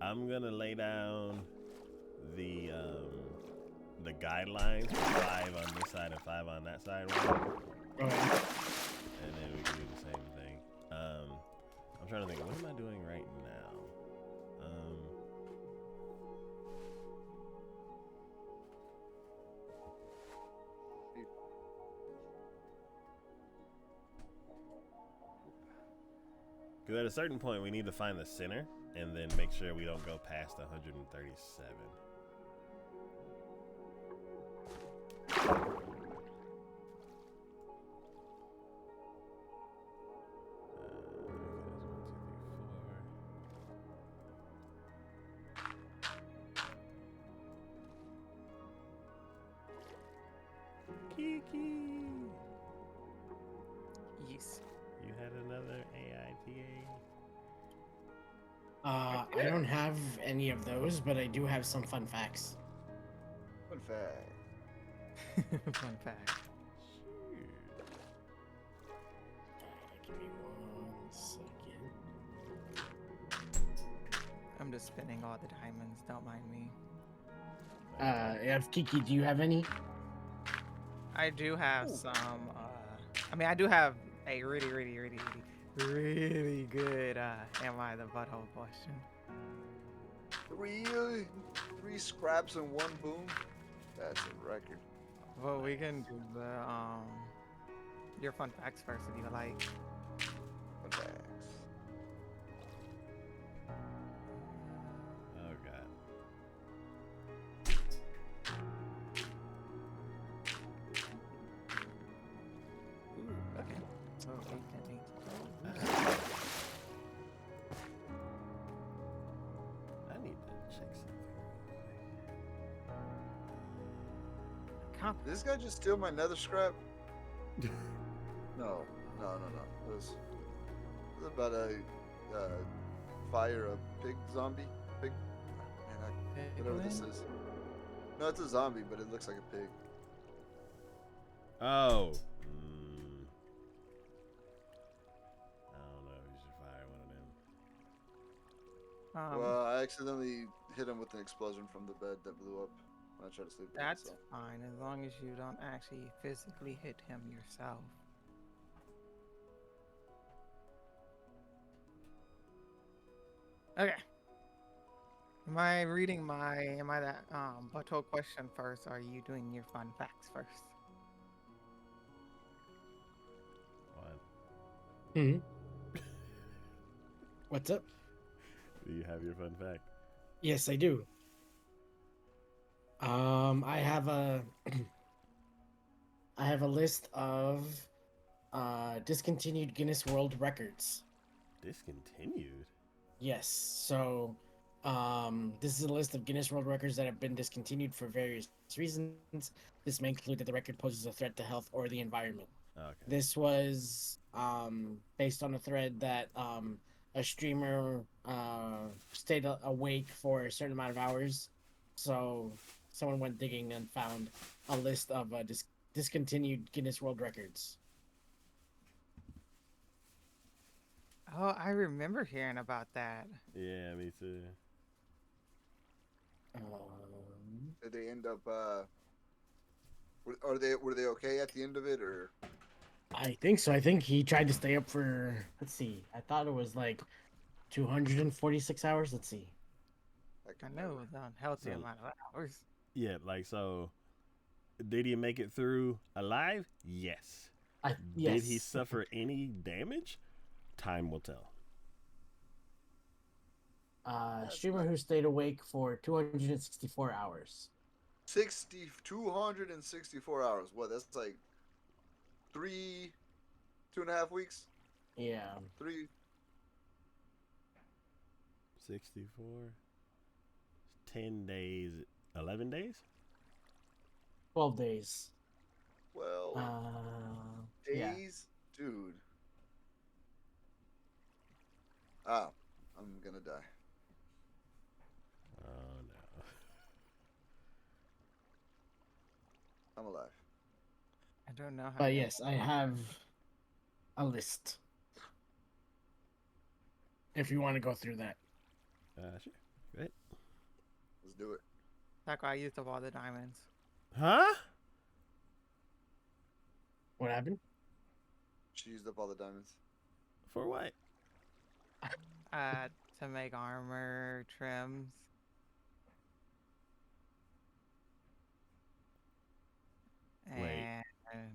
I'm gonna lay down the guidelines, 5 on this side and 5 on that side, Okay. and then we can do the same thing. I'm trying to think, what am I doing right now? Because at a certain point, we need to find the center and then make sure we don't go past 137. Kiki, Yes. you had another AITA. I don't have any of those, but I do have some fun facts. Fun fact. Fun fact. Give me 1 second. I'm just spinning all the diamonds. Don't mind me. Kiki, do you have any? I do have some. I mean, I do have a really good. Am I the butthole question? Three scraps and 1 boom. That's a record. Well, we can do the your fun facts first if you like. Fun facts. Oh god. Ooh, okay. So 8, 10, 8. I need to check something. Did this guy just steal my nether scrap? No. It was about a fire a pig zombie. Pig. Man, whatever this is. No, it's a zombie, but it looks like a pig. Oh. I don't know if you should fire one of them. Well, I accidentally hit him with an explosion from the bed that blew up when I tried to sleep with him, That's so. fine as long as you don't actually physically hit him yourself. Okay. Am I reading am I that butthole question first, or are you doing your fun facts first? One. Hmm. What's up? Do you have your fun fact? Yes, I do. I have a I have a list of discontinued Guinness World Records. Discontinued? Yes. So, this is a list of Guinness World Records that have been discontinued for various reasons. This may include that the record poses a threat to health or the environment. Okay. This was based on a thread that a streamer stayed awake for a certain amount of hours. So someone went digging and found a list of discontinued Guinness World Records. Oh, I remember hearing about that. Yeah, me too. Did they end up were they okay at the end of it, or? I think so. I think he tried to stay up for, let's see, I thought it was like 246 hours. Let's see. I know it was an unhealthy So- amount of hours. Yeah, like, so did he make it through alive? Yes. Yes. Did he suffer any damage? Time will tell. Streamer who stayed awake for 264 hours. 264 hours. What? That's like 2.5 weeks. Yeah. 3. 64. 10 days, 11 days? 12 days. Well, Yeah. days, dude. Ah, I'm gonna die. Oh no. I'm alive. I don't know how. But yes, I have a list. If you want to go through that. Sure. Go ahead. Let's do it. That's why I used up all the diamonds. Huh? What happened? She used up all the diamonds. For what? To make armor trims. Wait. And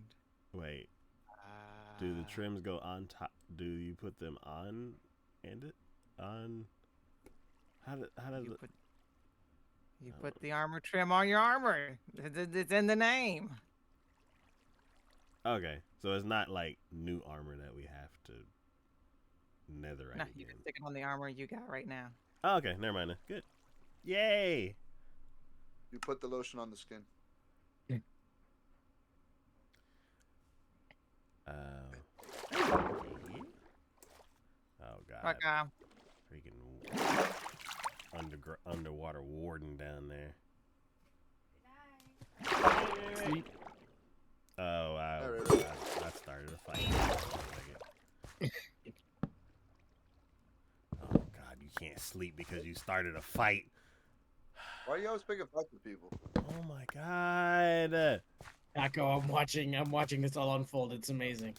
Wait. Do the trims go on top? Do you put them on and it on? How does you it? put, you put the armor trim on your armor. It's in the name. Okay, so it's not like new armor that we have to netherite No, again. you can stick it on the armor you got right now. Oh, okay, never mind. Then. Good. Yay! You put the lotion on the skin. Oh god. Okay. Freaking underwater warden down there. Sleep. Oh, I Alright. started a fight. Oh god, you can't sleep because you started a fight. Why are you always picking fights with people? Oh my god. Echo, I'm watching this all unfold. It's amazing.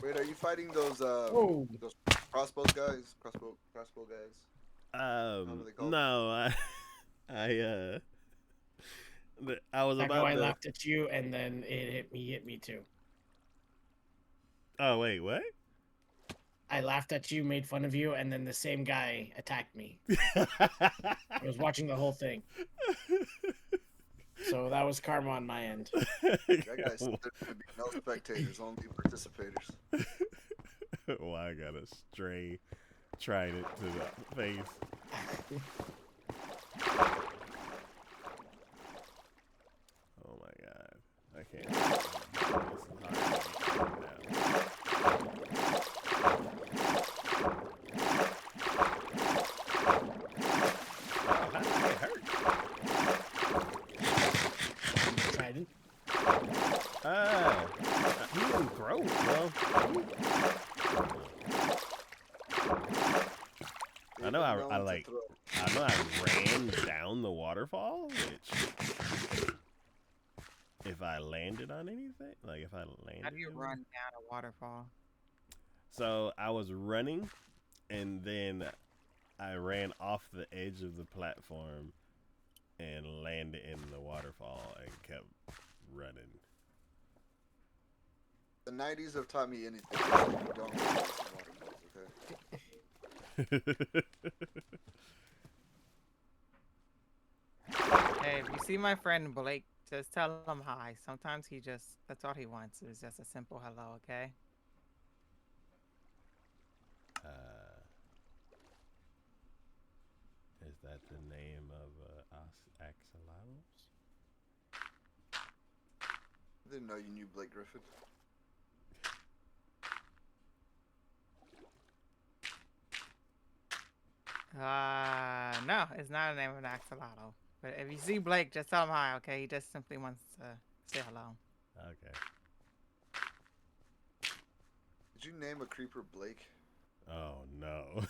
Wait, are you fighting those Oh. those crossbow guys? Crossbow guys. How are they called? No, I was Echo, about I to. laughed at you, and then it hit me too. Oh wait, what? I laughed at you, made fun of you, and then the same guy attacked me. I was watching the whole thing. So that was karma on my end. That guy said there should be no spectators, only participators. Well, I got a stray trident to the face. Oh my god. I can't. This is hard to get down. Oh, how did I get hurt? Trident. He didn't throw. Well, I know I ran down the waterfall, which if I landed on anything, like if I landed. How do you anywhere- run down a waterfall? So I was running, and then I ran off the edge of the platform and landed in the waterfall and kept running. The 90s have taught me anything. It's like you don't go water balls, okay? Hey, if you see my friend Blake, just tell him hi. Sometimes that's all he wants is just a simple hello, okay? Is that the name of Axolotls? I didn't know you knew Blake Griffin. No, it's not a name of an axolotl. But if you see Blake, just tell him hi, okay? He just simply wants to say hello. Okay. Did you name a creeper Blake? Oh no.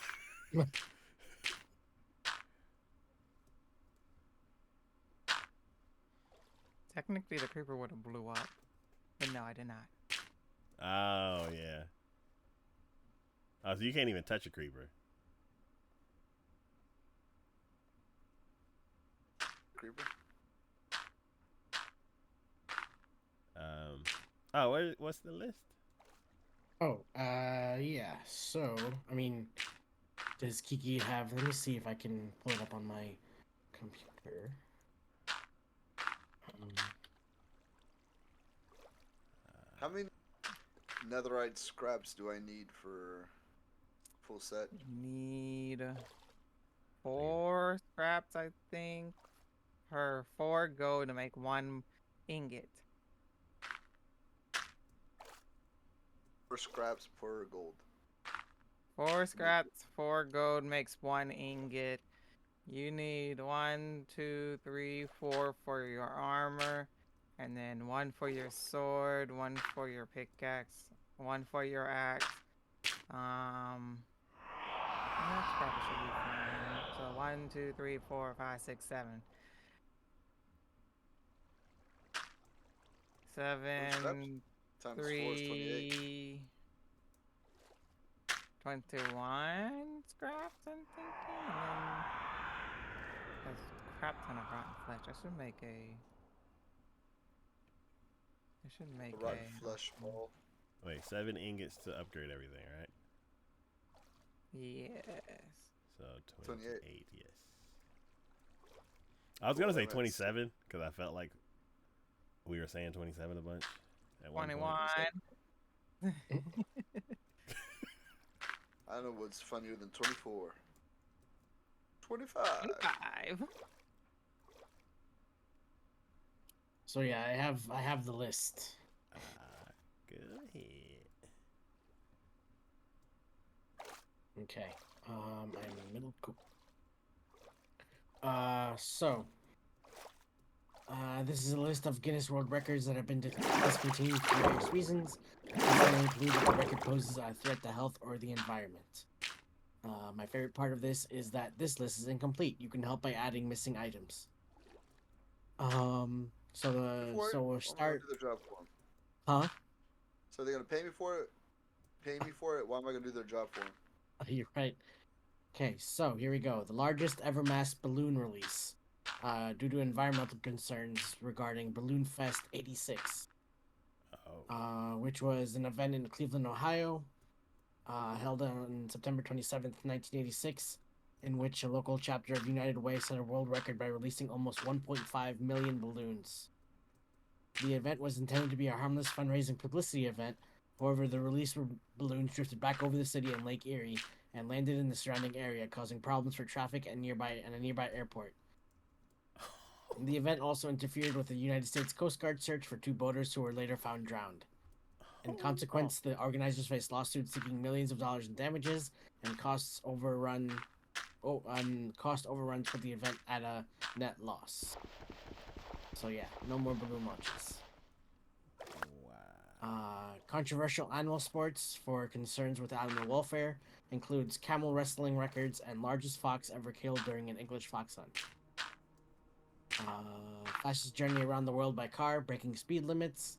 Technically, the creeper would have blew up. But no, I did not. Oh yeah. Oh, so you can't even touch a creeper. Creeper? Oh, what's the list? Oh, yeah. So, I mean, does Kiki have? Let me see if I can pull it up on my computer. How many netherite scraps do I need for full set? You need 4 4 scraps, I think, per 4 gold to make 1 ingot. 4 scraps per gold. 4 scraps, 4 gold makes 1 ingot. You need 1, 2, 3, 4 for your armor, and then 1 for your sword, 1 for your pickaxe, 1 for your axe. That probably should be fine. So 1, 2, 3, 4, 5, 6, 7. 7, Times 4 is 28. 3, 21 scraps, I'm thinking. And then there's a crap ton of rotten flesh. I should make a. I should make Rotten a. flesh ball. Wait, 7 ingots to upgrade everything, right? Yes. So 28. 28, yes. I was gonna Cool, say that 27 because I felt like we were saying 27 a bunch. At one point. 21. I don't know what's funnier than 24. 25. 25. So yeah, I have the list. Go ahead. Okay. I'm in the middle. Cool. This is a list of Guinness World Records that have been discontinued for various reasons. This may include that the record poses a threat to health or the environment. My favorite part of this is that this list is incomplete. You can help by adding missing items. So we'll start. Do the job for 'em. Huh? So they're gonna pay me for it. Pay me for it. Why am I gonna do their job for them? You're right. Okay, so here we go. The largest ever mass balloon release, due to environmental concerns regarding Balloon Fest '86, Oh. which was an event in Cleveland, Ohio, held on September 27th, 1986, in which a local chapter of United Way set a world record by releasing almost 1.5 million balloons. The event was intended to be a harmless fundraising publicity event. However, the release balloons drifted back over the city and Lake Erie and landed in the surrounding area, causing problems for traffic and a nearby airport. The event also interfered with the United States Coast Guard search for 2 boaters who were later found drowned. In consequence, the organizers faced lawsuits seeking millions of dollars in damages and cost overruns put the event at a net loss. So yeah, no more balloon launches. Controversial animal sports for concerns with animal welfare includes camel wrestling records and largest fox ever killed during an English fox hunt. Fastest journey around the world by car, breaking speed limits.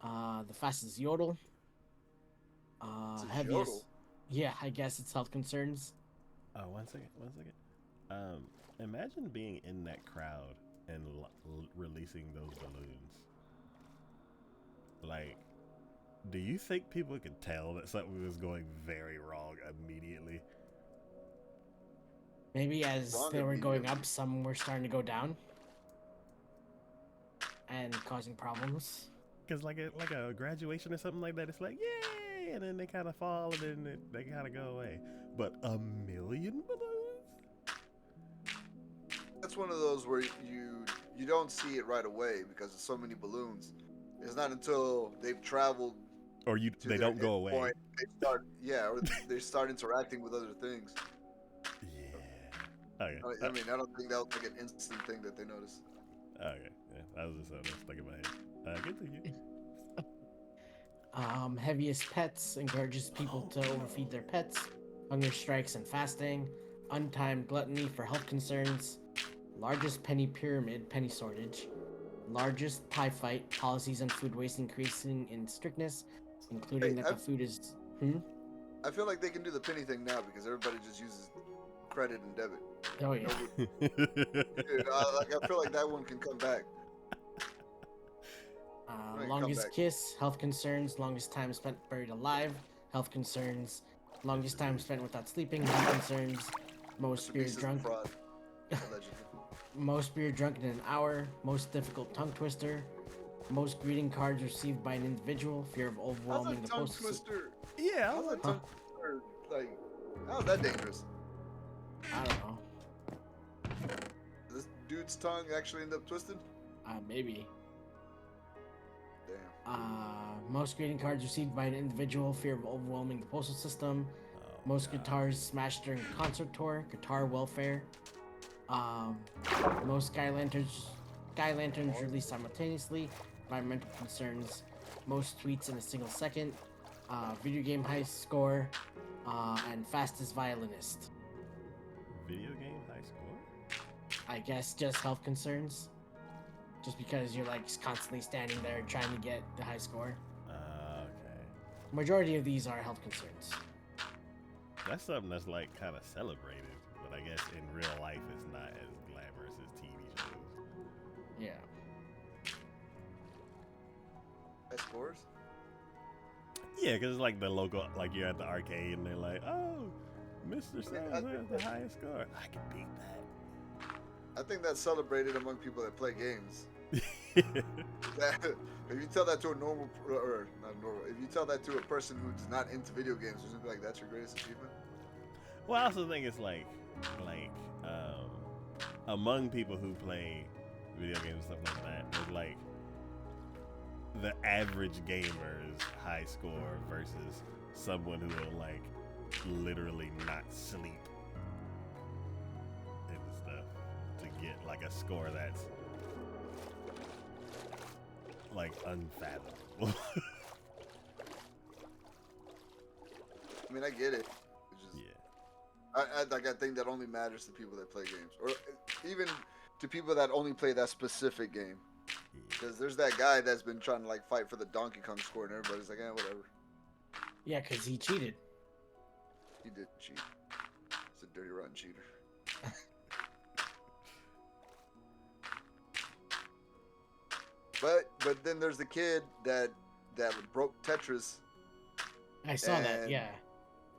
The fastest yodel. It's a Heaviest. yodel? Yeah, I guess it's health concerns. Oh, one second. Imagine being in that crowd and releasing those balloons. Like, do you think people could tell that something was going very wrong immediately? Maybe as Wrong they were going immediately. up, some were starting to go down and causing problems. Because like a graduation or something like that, it's like, yay! And then they kind of fall and then they kind of go away. But 1 million balloons? That's one of those where you don't see it right away because there's so many balloons. It's not until they've traveled Or to they their don't go away. endpoint, or they start interacting with other things. Yeah. Okay. I mean, I don't think that was like an instant thing that they noticed. Okay. Yeah, that was just something that stuck in my head. Continue. Heaviest pets encourages people to overfeed their pets. Hunger strikes and fasting. Untimed gluttony for health concerns. Largest penny pyramid, penny shortage. Largest pie fight, policies on food waste increasing in strictness, including Hey, that the food is. I feel like they can do the penny thing now because everybody just uses credit and debit. Oh yeah. Dude, I feel like that one can come back. Right, come Longest back. kiss, health concerns. Longest time spent buried alive, health concerns. Longest time spent without sleeping, health concerns. Most Mr. beer Beast is drunk. fraud, allegedly. Most beer drunk in an hour. Most difficult tongue twister. Most greeting cards received by an individual. Fear of How's overwhelming a the tongue post. twister? Yeah. How's a tongue twister? Like, how's that dangerous? I don't know. dude's tongue actually end up twisted? Maybe. Damn. Most greeting cards received by an individual, fear of overwhelming the postal system. Oh, Most God. guitars smashed during a concert tour. Guitar welfare. Most sky lanterns released simultaneously. Environmental concerns. Most tweets in a single second. Video game high score. And fastest violinist. Video game high score? I guess just health concerns. Just because you're like constantly standing there trying to get the high score. Okay. Majority of these are health concerns. That's something that's like kind of celebrated, but I guess in real life it's not as glamorous as TV shows. Yeah. High scores? Yeah, because it's like the local, like you're at the arcade and they're like, oh, Mr. So has the highest score. I can beat I think that's celebrated among people that play games. that. If you tell that to a normal, or not normal, if you tell that to a person who's not into video games, they're gonna be like, "That's your greatest achievement." Well, I also think it's like among people who play video games and stuff like that, it's like the average gamer's high score versus someone who will like literally not sleep and stuff to get like a score that's like unfathomable. I mean, I get it. It's just, Yeah. I think that only matters to people that play games, or even to people that only play that specific game. Because there's that guy that's been trying to like fight for the Donkey Kong score, and everybody's like, whatever. Yeah, because he cheated. He did cheat. He's a dirty, rotten cheater. But then there's the kid that broke Tetris, I saw that, yeah.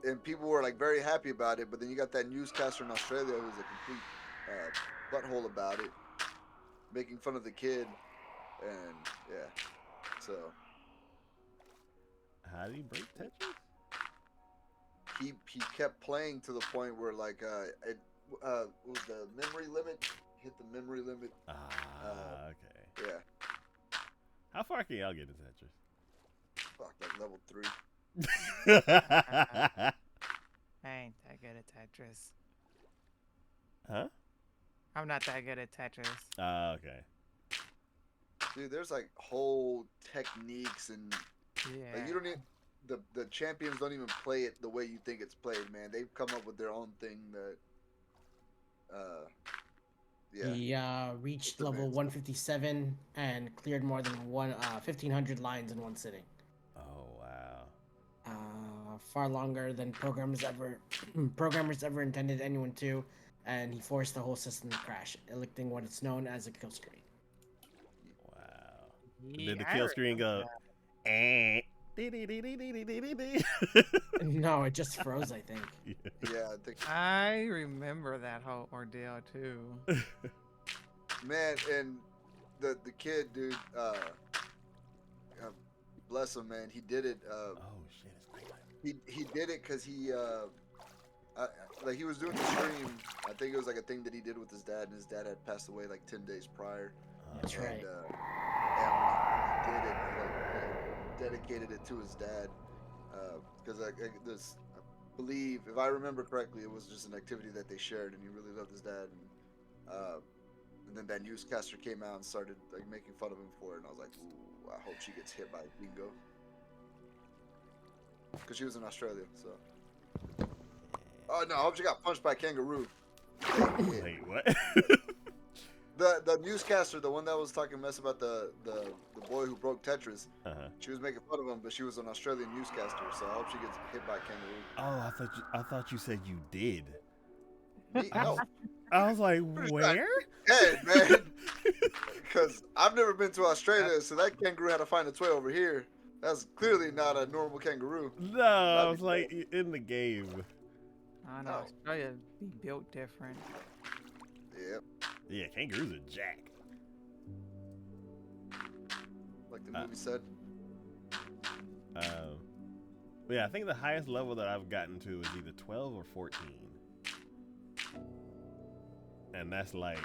and people were like very happy about it. But then you got that newscaster in Australia who's a complete butthole about it, making fun of the kid, and yeah. So How do you break Tetris? he kept playing to the point where like it was the memory limit, hit the memory limit. Okay. Yeah, How far can y'all get in Tetris? fuck, like level 3. I ain't that good at Tetris. Huh? I'm not that good at Tetris. Okay. Dude, there's like whole techniques and Yeah. like, you don't even the champions don't even play it the way you think it's played, man. They've come up with their own thing that yeah. He reached It's level amazing. 157 and cleared more than 1,500 lines in one sitting. Oh wow. Far longer than programmers ever intended anyone to, and he forced the whole system to crash, electing what is known as a kill screen. Wow. Did the kill screen go? Eh. dee-dee-dee-dee-dee-dee-dee-dee? No, it just froze, I think. Yeah, I think I remember that whole ordeal too. man, and the kid, dude, bless him, man. He did it. Oh shit! It's nighttime. He did it because he like he was doing the stream. I think it was like a thing that he did with his dad, and his dad had passed away like 10 days prior. That's and, right. And when he did it, like, dedicated it to his dad, because I believe, if I remember correctly, it was just an activity that they shared, and he really loved his dad. And then that newscaster came out and started like making fun of him for it, and I was like, ooh, I hope she gets hit by a dingo, because she was in Australia. So, oh no, I hope she got punched by a kangaroo. Wait, what? The newscaster, the one that was talking mess about the boy who broke Tetris, Uh-huh. she was making fun of him, but she was an Australian newscaster, so I hope she gets hit by a kangaroo. Oh, I thought you said you did. No, I was like, Pretty where? hey man, because I've never been to Australia, so that kangaroo had to find its way over here. That's clearly not a normal kangaroo. No, I was like in the game. I know No. Australia be built different. Yep, Yeah, kangaroos are jack. like the movie said. But yeah, I think the highest level that I've gotten to is either 12 or 14. And that's like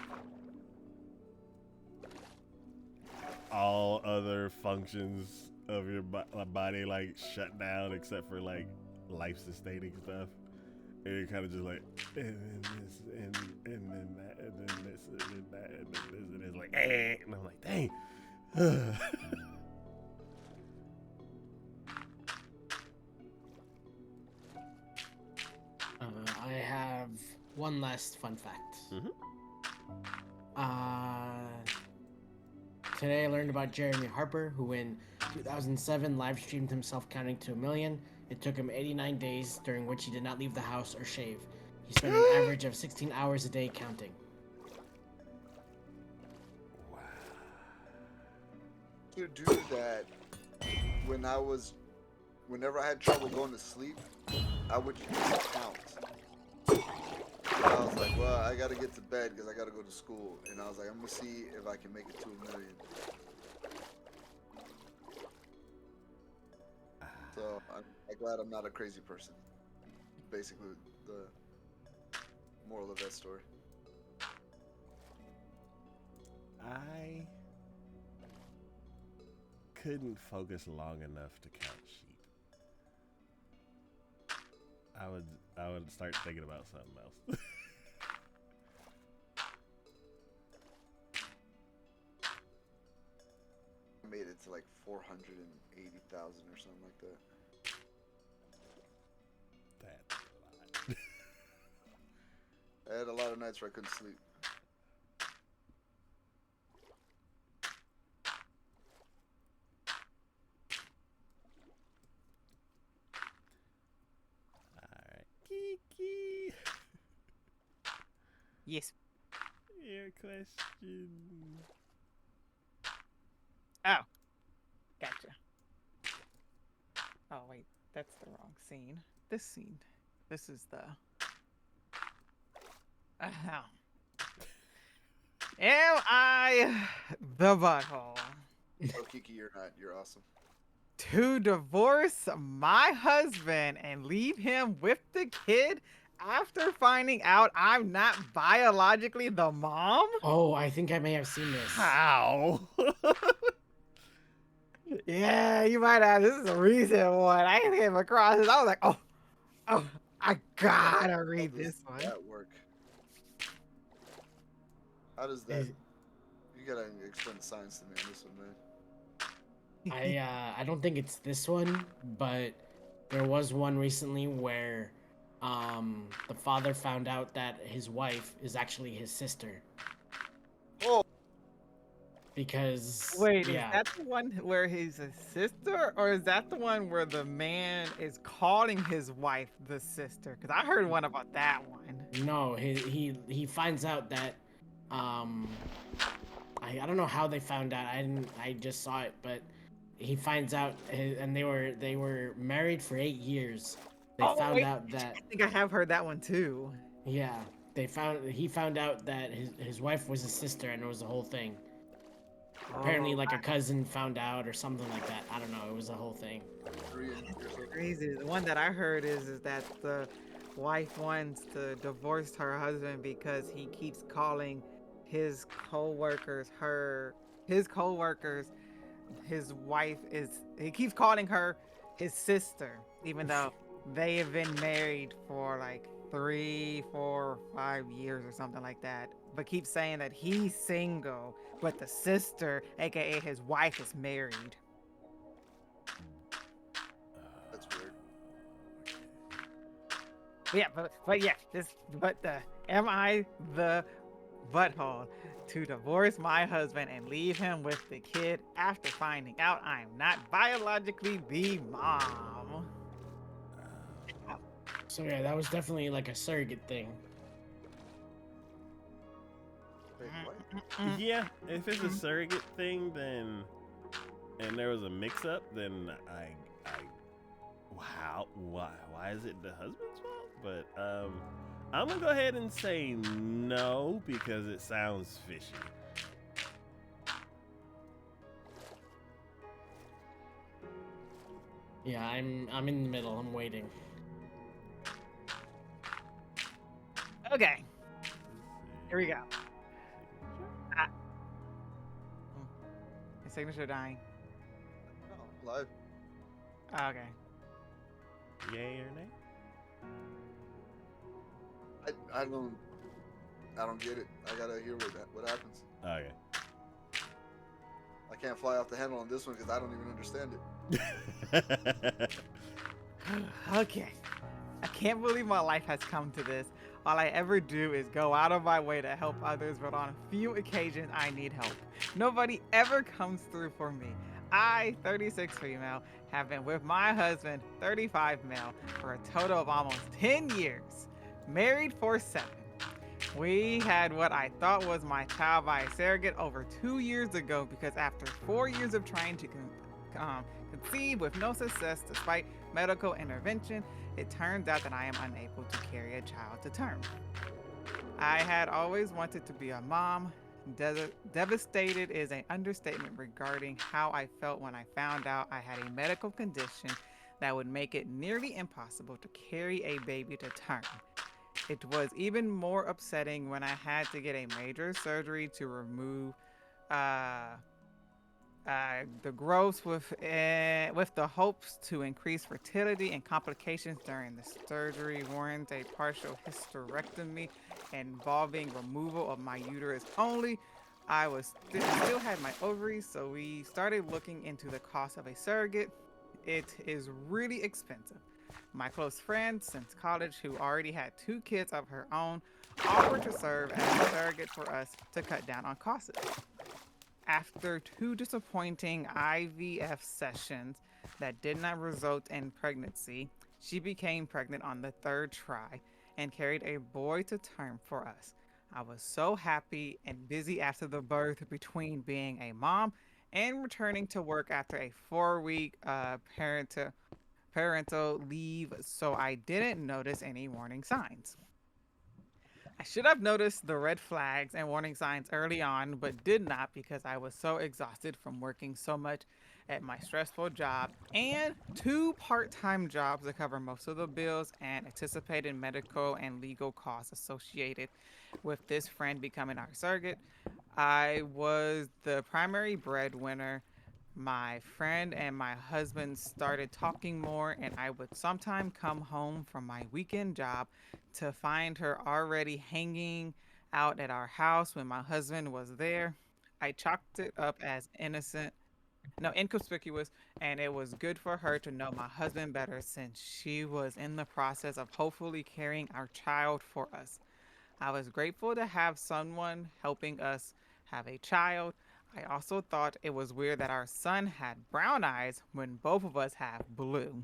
all other functions of your body like shut down except for like life sustaining stuff. And you're kind of just like, and then this, and then that, and then this, and then that, and then this, and it's like, and I'm like, dang. I have one last fun fact. Mhm. Today I learned about Jeremy Harper, who in 2007 live streamed himself counting to 1,000,000. It took him 89 days, during which he did not leave the house or shave. He spent an average of 16 hours a day counting. To do that, whenever I had trouble going to sleep, I would just count. I was like, well, I gotta get to bed because I gotta go to school. And I was like, I'm gonna see if I can make it to 1,000,000. So I'm glad I'm not a crazy person. Basically, the moral of that story. I couldn't focus long enough to count sheep. I would start thinking about something else. I made it to like 480,000 or something like that. That's a lot. I had a lot of nights where I couldn't sleep. Alright. Kiki. Yes. Your question. Oh. Gotcha. Oh, wait. That's the wrong scene. This scene. This is the... Am I the butthole Oh, Kiki, you're not. You're awesome. to divorce my husband and leave him with the kid after finding out I'm not biologically the mom? Oh, I think I may have seen this. How? Yeah, you might have. This is a recent one. I came across this. I was like, oh, I gotta read How does this one. that work? How does that? You gotta explain the science to me on this one, man. I don't think it's this one, but there was one recently where the father found out that his wife is actually his sister. Oh, Because Wait, yeah, is that the one where he's a sister, or is that the one where the man is calling his wife the sister? Because I heard one about that one. no, he finds out that I don't know how they found out. I just saw it, but he finds out, and they were married for 8 years. They Oh, found wait, out that I think I have heard that one too. yeah, he found out that his wife was his sister, and it was the whole thing. Apparently, Oh, like a cousin found out or something like that. I don't know. It was a whole thing. crazy. The one that I heard is that the wife wants to divorce her husband because he keeps calling his co-workers his wife is, he keeps calling her his sister, even though they have been married for like 3, 4, 5 years or something like that, but keeps saying that he's single, but the sister, aka his wife, is married. that's weird. Yeah, but yeah, am I the butthole to divorce my husband and leave him with the kid after finding out I'm not biologically the mom? So yeah, that was definitely like a surrogate thing. Wait, what? Yeah, if it's a surrogate thing, then and there was a mix-up, then why is it the husband's fault? But I'm gonna go ahead and say no because it sounds fishy. Yeah, I'm in the middle. I'm waiting. Okay, here we go. signature dying? No, live. Okay. Yay or nay? I don't get it. I gotta hear what happens. Okay. I can't fly off the handle on this one because I don't even understand it. Okay. I can't believe my life has come to this. All I ever do is go out of my way to help others, but on a few occasions I need help. Nobody ever comes through for me. I, 36 female, have been with my husband, 35 male, for a total of almost 10 years. Married for 7. We had what I thought was my child by a surrogate over 2 years ago because after 4 years of trying to conceive with no success despite medical intervention, it turns out that I am unable to carry a child to term. I had always wanted to be a mom. Devastated is an understatement regarding how I felt when I found out I had a medical condition that would make it nearly impossible to carry a baby to term. It was even more upsetting when I had to get a major surgery to remove the growths with the hopes to increase fertility, and complications during the surgery warrant a partial hysterectomy involving removal of my uterus only. I still had my ovaries, so we started looking into the cost of a surrogate. It is really expensive. My close friend since college, who already had 2 kids of her own, offered to serve as a surrogate for us to cut down on costs. After 2 disappointing IVF sessions that did not result in pregnancy, she became pregnant on the 3rd try and carried a boy to term for us. I was so happy and busy after the birth between being a mom and returning to work after a 4-week parental leave, so I didn't notice any warning signs. I should have noticed the red flags and warning signs early on, but did not because I was so exhausted from working so much at my stressful job and 2 part-time jobs to cover most of the bills and anticipated medical and legal costs associated with this friend becoming our surrogate. I was the primary breadwinner. My friend and my husband started talking more, and I would sometimes come home from my weekend job to find her already hanging out at our house when my husband was there. I chalked it up as inconspicuous, and it was good for her to know my husband better since she was in the process of hopefully carrying our child for us. I was grateful to have someone helping us have a child. I also thought it was weird that our son had brown eyes when both of us have blue.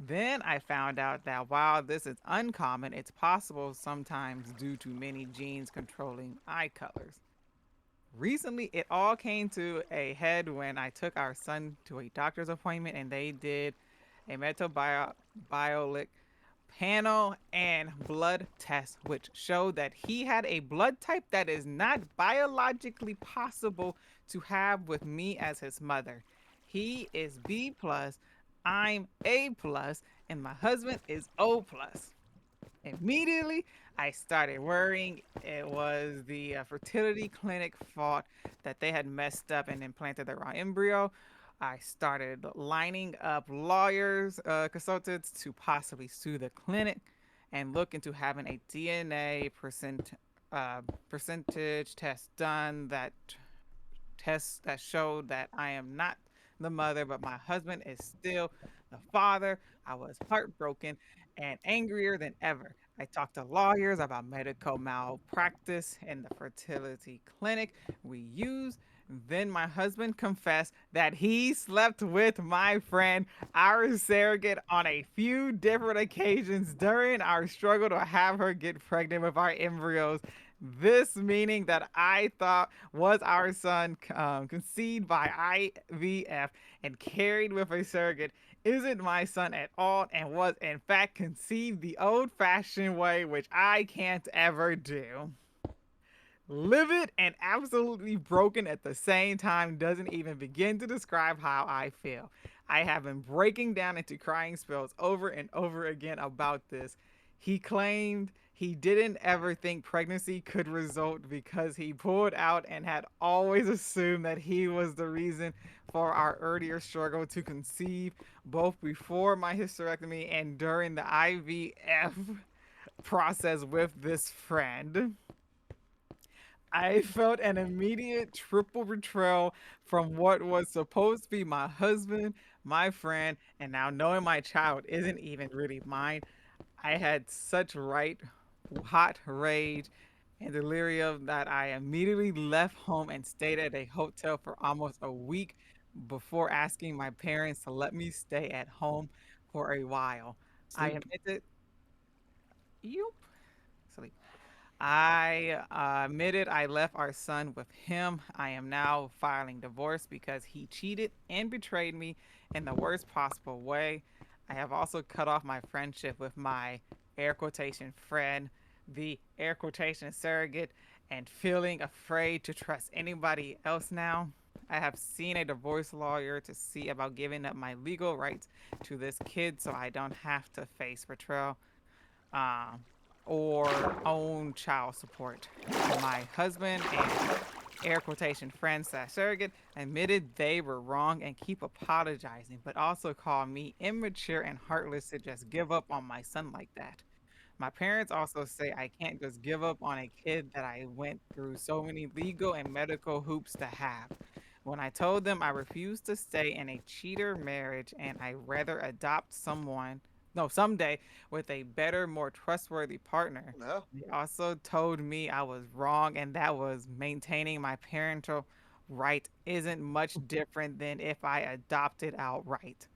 Then I found out that while this is uncommon, it's possible sometimes due to many genes controlling eye colors. Recently, it all came to a head when I took our son to a doctor's appointment and they did a metabolic panel and blood test, which showed that he had a blood type that is not biologically possible to have with me as his mother. He is B plus, I'm A plus, and my husband is O plus. Immediately, I started worrying it was the fertility clinic fault that they had messed up and implanted the wrong embryo. I started lining up lawyers, consultants to possibly sue the clinic and look into having a DNA percentage test done that showed that I am not the mother, but my husband is still the father. I was heartbroken and angrier than ever. I talked to lawyers about medical malpractice in the fertility clinic we use. Then my husband confessed that he slept with my friend, our surrogate, on a few different occasions during our struggle to have her get pregnant with our embryos. This meaning that I thought was our son conceived by IVF and carried with a surrogate isn't my son at all and was in fact conceived the old-fashioned way, which I can't ever do. Livid and absolutely broken at the same time doesn't even begin to describe how I feel. I have been breaking down into crying spells over and over again about this. He claimed He didn't ever think pregnancy could result because he pulled out and had always assumed that he was the reason for our earlier struggle to conceive, both before my hysterectomy and during the IVF process with this friend. I felt an immediate triple betrayal from what was supposed to be my husband, my friend, and now knowing my child isn't even really mine. I had such hot rage and delirium that I immediately left home and stayed at a hotel for almost a week before asking my parents to let me stay at home for a while. I Sleep. admitted, you sleep. I admitted I left our son with him. I am now filing divorce because he cheated and betrayed me in the worst possible way. I have also cut off my friendship with my air quotation friend, the air quotation surrogate, and feeling afraid to trust anybody else now. I have seen a divorce lawyer to see about giving up my legal rights to this kid so I don't have to face betrayal. Um, or own child support. My husband and air quotation friend slash surrogate admitted they were wrong and keep apologizing, but also call me immature and heartless to just give up on my son like that. My parents also say I can't just give up on a kid that I went through so many legal and medical hoops to have. When I told them I refused to stay in a cheater marriage and I rather adopt someday with a better, more trustworthy partner, No. they also told me I was wrong and that was maintaining my parental right isn't much different than if I adopted outright.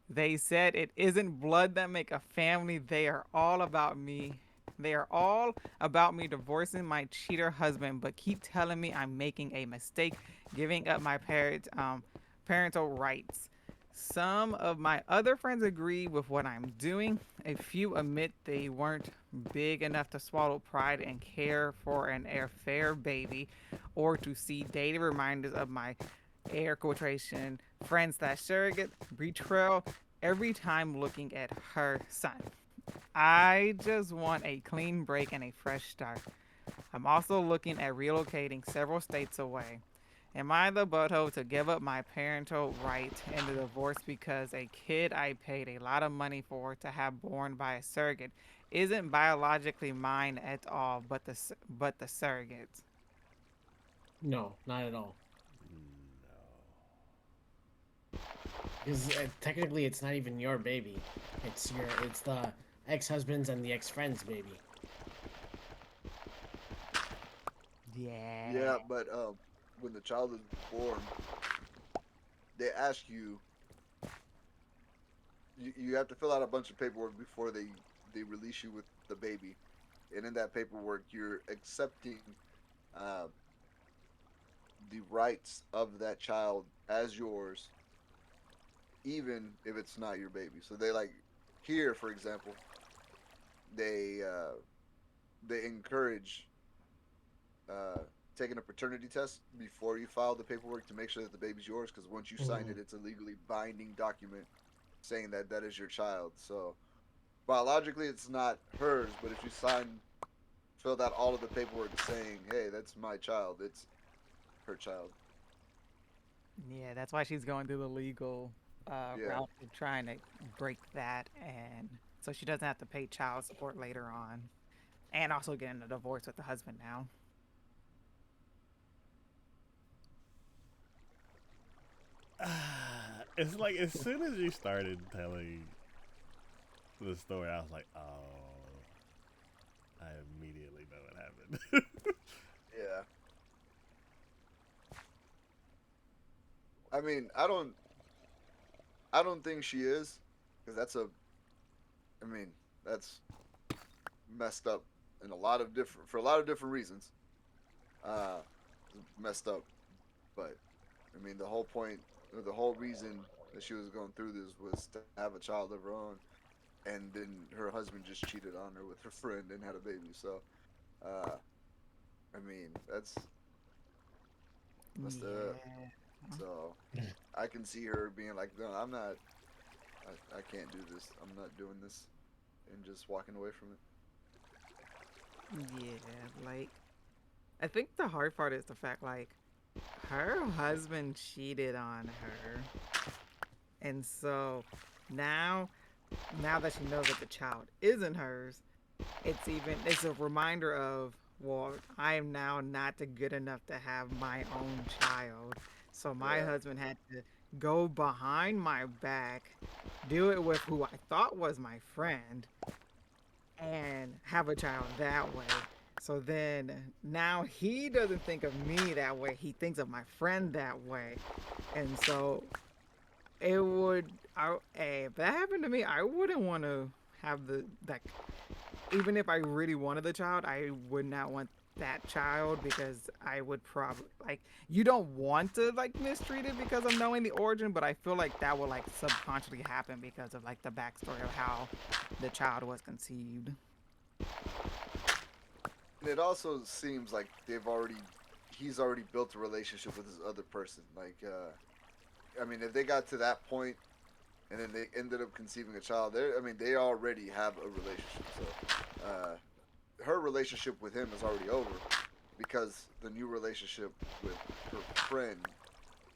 They said it isn't blood that make a family. They are all about me. They are all about me divorcing my cheater husband, but keep telling me I'm making a mistake, giving up my parental rights. Some of my other friends agree with what I'm doing. A few admit they weren't big enough to swallow pride and care for an fair baby, or to see daily reminders of my air quotation friend slash surrogate betrayal every time looking at her son. I just want a clean break and a fresh start. I'm also looking at relocating several states away. Am I the butthole to give up my parental right in the divorce because a kid I paid a lot of money for to have born by a surrogate isn't biologically mine at all, but the surrogate's? No, not at all. Because technically, it's not even your baby. It's the ex-husband's and the ex-friend's baby. Yeah. Yeah, but when the child is born, they ask you, you have to fill out a bunch of paperwork before they release you with the baby, and in that paperwork, you're accepting uh, the rights of that child as yours, even if it's not your baby. So they like here, for example, they uh, they encourage uh, taking a paternity test before you file the paperwork to make sure that the baby's yours. Because once you sign it, it's a legally binding document saying that that is your child. So biologically, it's not hers, but if you filled out all of the paperwork saying, "Hey, that's my child," it's her child. Yeah, that's why she's going through the legal Yeah. route of trying to break that, and so she doesn't have to pay child support later on, and also getting a divorce with the husband now. It's like as soon as you started telling the story, I was like, oh, I immediately know what happened. Yeah. I mean, I don't think she is, because I mean, that's messed up in a lot of different for a lot of different reasons. Uh, messed up, but I mean, the whole point, or the whole reason that she was going through this was to have a child of her own, and then her husband just cheated on her with her friend and had a baby. So, uh, I mean, that's messed up. Yeah. So, I can see her being like, "No, I'm not. I can't do this. I'm not doing this," and just walking away from it. Yeah, like I think the hard part is the fact like her husband cheated on her, and so now now that she knows that the child isn't hers, it's a reminder of, well, I am now not good enough to have my own child. So my Yeah. husband had to go behind my back, do it with who I thought was my friend, and have a child that way. So then now he doesn't think of me that way. He thinks of my friend that way. And so it would hey, if that happened to me, I wouldn't want to have the like even if I really wanted the child, I would not want that child because I would probably like you don't want to like mistreat it because of knowing the origin, but I feel like that will like subconsciously happen because of like the backstory of how the child was conceived. And it also seems like he's already built a relationship with his other person. Like, I mean, if they got to that point and then they ended up conceiving a child, I mean, they already have a relationship. So, her relationship with him is already over because the new relationship with her friend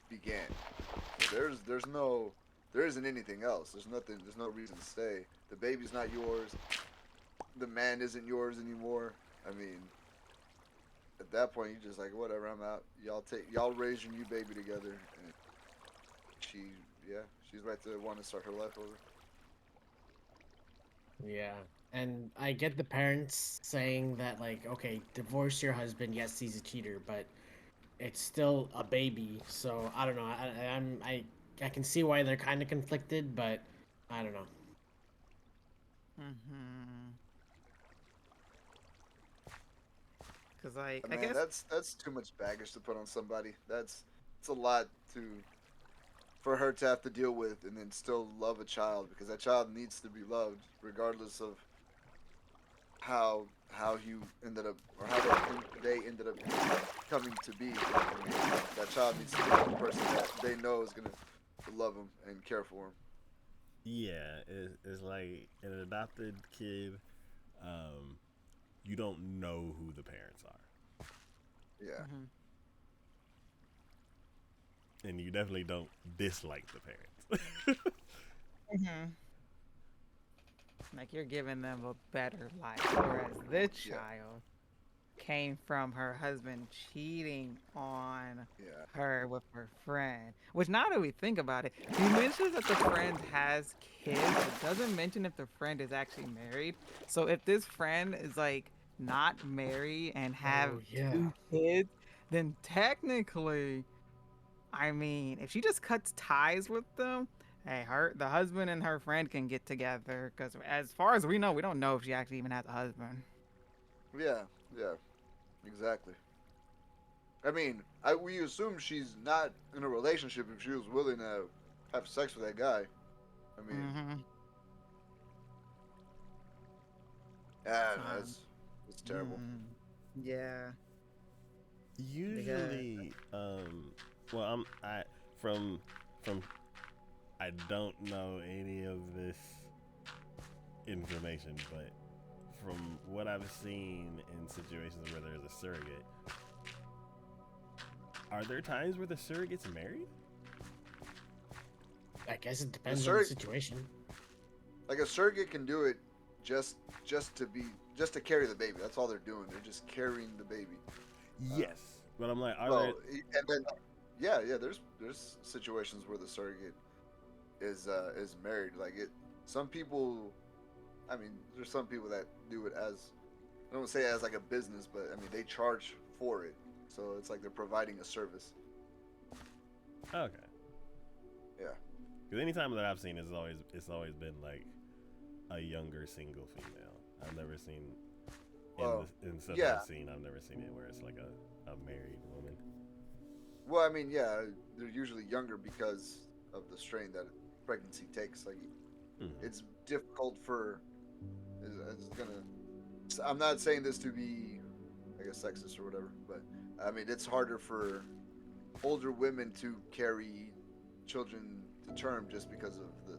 began. So there isn't anything else. There's nothing. There's no reason to stay. The baby's not yours. The man isn't yours anymore. I mean, at that point, you're just like, whatever. I'm out. Y'all raise your new baby together, and she, yeah, she's right to want to start her life over. Yeah. And I get the parents saying that, like, okay, divorce your husband. Yes, he's a cheater, but it's still a baby. So I don't know. I can see why they're kind of conflicted, but I don't know. Mm-hmm. Cause like I Man, guess that's too much baggage to put on somebody. It's a lot to for her to have to deal with, and then still love a child because that child needs to be loved regardless of how you ended up or they ended up coming to be. I mean, that child needs to be the person that they know is gonna love him and care for him. Yeah, it's like an adopted kid. Um, you don't know who the parents are, Yeah, hmm and you definitely don't dislike the parents. hmm like you're giving them a better life, whereas this yeah, child came from her husband cheating on yeah, her with her friend. Which now that we think about it, he mentions that the friend has kids, but doesn't mention if the friend is actually married. So if this friend is like not married and have Oh yeah. two kids, then technically, I mean, if she just cuts ties with them, hey, the husband and her friend can get together. Because as far as we know, we don't know if she actually even has a husband. yeah, yeah. Exactly. I mean, we assume she's not in a relationship if she was willing to have sex with that guy. I mean, Mm-hmm. yeah, Um, that's terrible. yeah, because Usually, well, I from from I don't know any of this information, but from what I've seen in situations where there's a surrogate, are there times where the surrogate's married? I guess it The depends on the surrogate, situation. like a surrogate, can do it just just to be just to carry the baby. That's all they're doing. They're just carrying the baby. Uh, Yes, but I'm like, are there? so and then yeah, there's situations where the surrogate is married. Like it, some people. I mean, there's some people that do it as I don't say as like a business, but I mean they charge for it. So it's like they're providing a service. Okay, Yeah. because anytime that I've seen, it's always been like a younger single female. I've never seen Well, in stuff yeah. I've seen, I've never seen it where it's like a married woman. Well, I mean, yeah, they're usually younger because of the strain that pregnancy takes. Like, Mm-hmm. it's difficult for. It's gonna. I'm not saying this to be, I guess, sexist or whatever, but I mean, it's harder for older women to carry children to term just because of the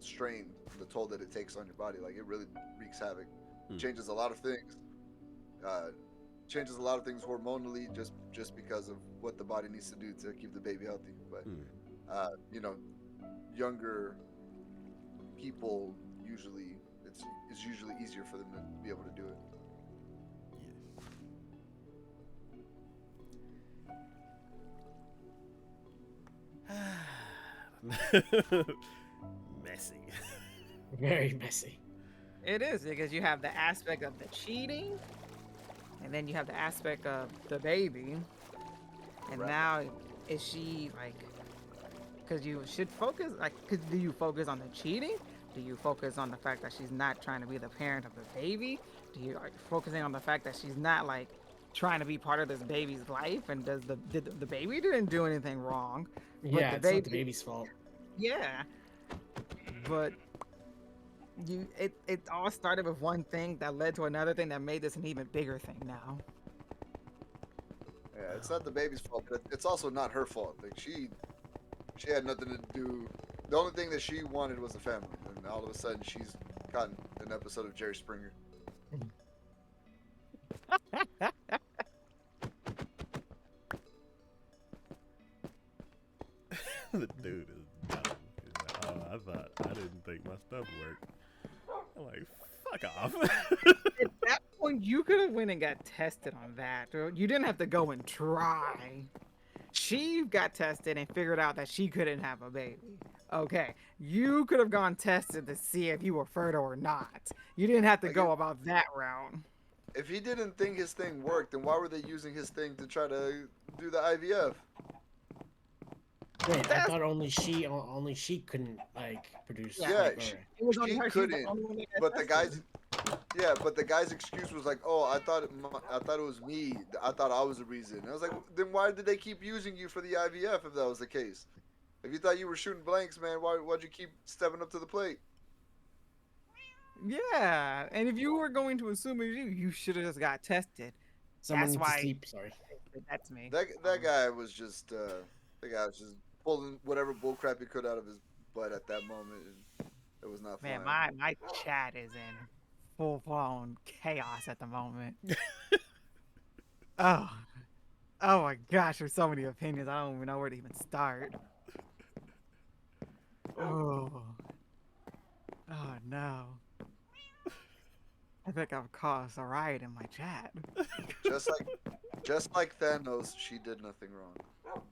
strain, the toll that it takes on your body. Like, it really wreaks havoc. changes a lot of things. Changes a lot of things hormonally just because of what the body needs to do to keep the baby healthy. But you know, younger people usually it's usually easier for them to be able to do it. Messy. Very messy. It is because you have the aspect of the cheating, and then you have the aspect of the baby, and Right. now is she like? Because you should focus like, do you focus on the cheating? Do you focus on the fact that she's not trying to be the parent of the baby? Do you like focusing on the fact that she's not like trying to be part of this baby's life? And did the baby didn't do anything wrong? Yeah, the it's not the baby- baby's fault. Yeah, but it all started with one thing that led to another thing that made this an even bigger thing now. Yeah, it's not the baby's fault, but it's also not her fault. Like she had nothing to do. The only thing that she wanted was a family, and all of a sudden she's gotten an episode of Jerry Springer. The dude is dumb. He's like, oh, I didn't think my stuff worked. I'm like, fuck off. At that point, you could have went and got tested on that. Or you didn't have to go and try. She got tested and figured out that she couldn't have a baby. Okay, you could have gone tested to see if you were fertile or not. You didn't have to Like go about that route. If he didn't think his thing worked, then why were they using his thing to try to do the IVF? Wait, I thought only she couldn't like produce. Yeah, like, she- or- It was only She her, she was the couldn't, only one that got But the tested. guy's excuse was like, "Oh, I thought it was me. I thought I was the reason." And I was like, "Then why did they keep using you for the IVF if that was the case? If you thought you were shooting blanks, man, why'd you keep stepping up to the plate?" Yeah, and if you were going to assume it was you, you should have just got tested. Someone That's needs to why- sleep. Sorry. That's me. That guy was just pulling whatever bullcrap he could out of his butt at that moment. And it was not Man, flying. my chat is in full blown chaos at the moment. oh my gosh, there's so many opinions. I don't even know where to even start. Oh no. I think I've caused a riot in my chat. Just like Thanos, she did nothing wrong.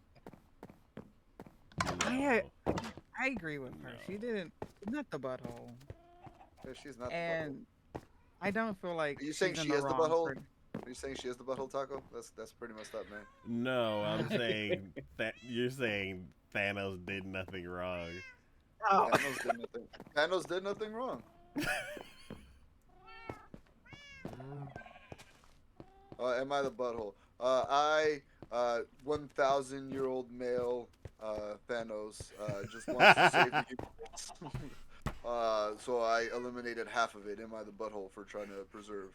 I agree with her. She didn't, not the butthole. Yeah, she's not. And I don't feel like Are you saying she's in she is the wrong butthole? for- Are you saying she is the butthole, Taco? That's pretty messed up, man. No, I'm saying that you're saying Thanos did nothing wrong. Oh. Thanos did nothing wrong. Am I the butthole? I 1,000-year-old male Thanos just wants to save the universe. So I eliminated half of it. Am I the butthole for trying to preserve?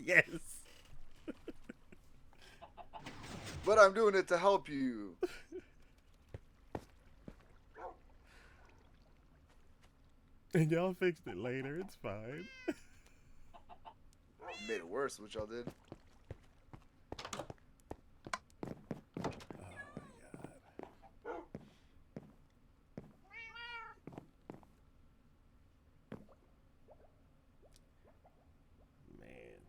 Yes. But I'm doing it to help you. And y'all fixed it later. It's fine. Made it worse, what y'all did. Oh my god. Man.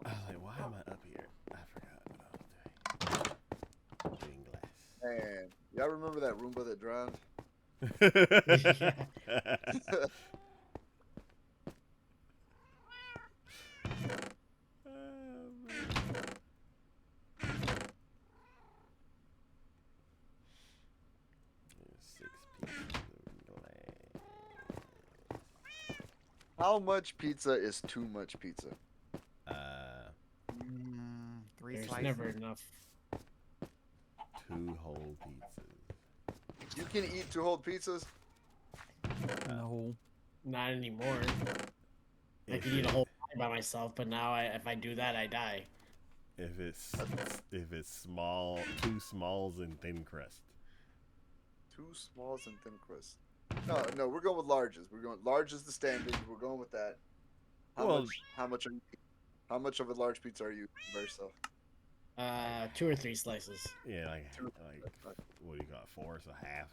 I was like, why am I up here? I forgot what I was doing. Doing glass. Man, y'all remember that Roomba that drowned? Six pieces of glass. How much pizza is too much pizza? Three There's slices. never enough. 2 whole pizzas. You can eat 2 whole pizzas? No. Not anymore. I If could eat a it- whole pie by myself, but now if I do that, I die. If it's small, 2 smalls and thin crust. 2 smalls and thin crust. No, we're going with larges. We're going large is the standard. We're going with that. Well- How much of a large pizza are you by yourself? 2 or 3 slices. Yeah, like what do you got? 4, so half.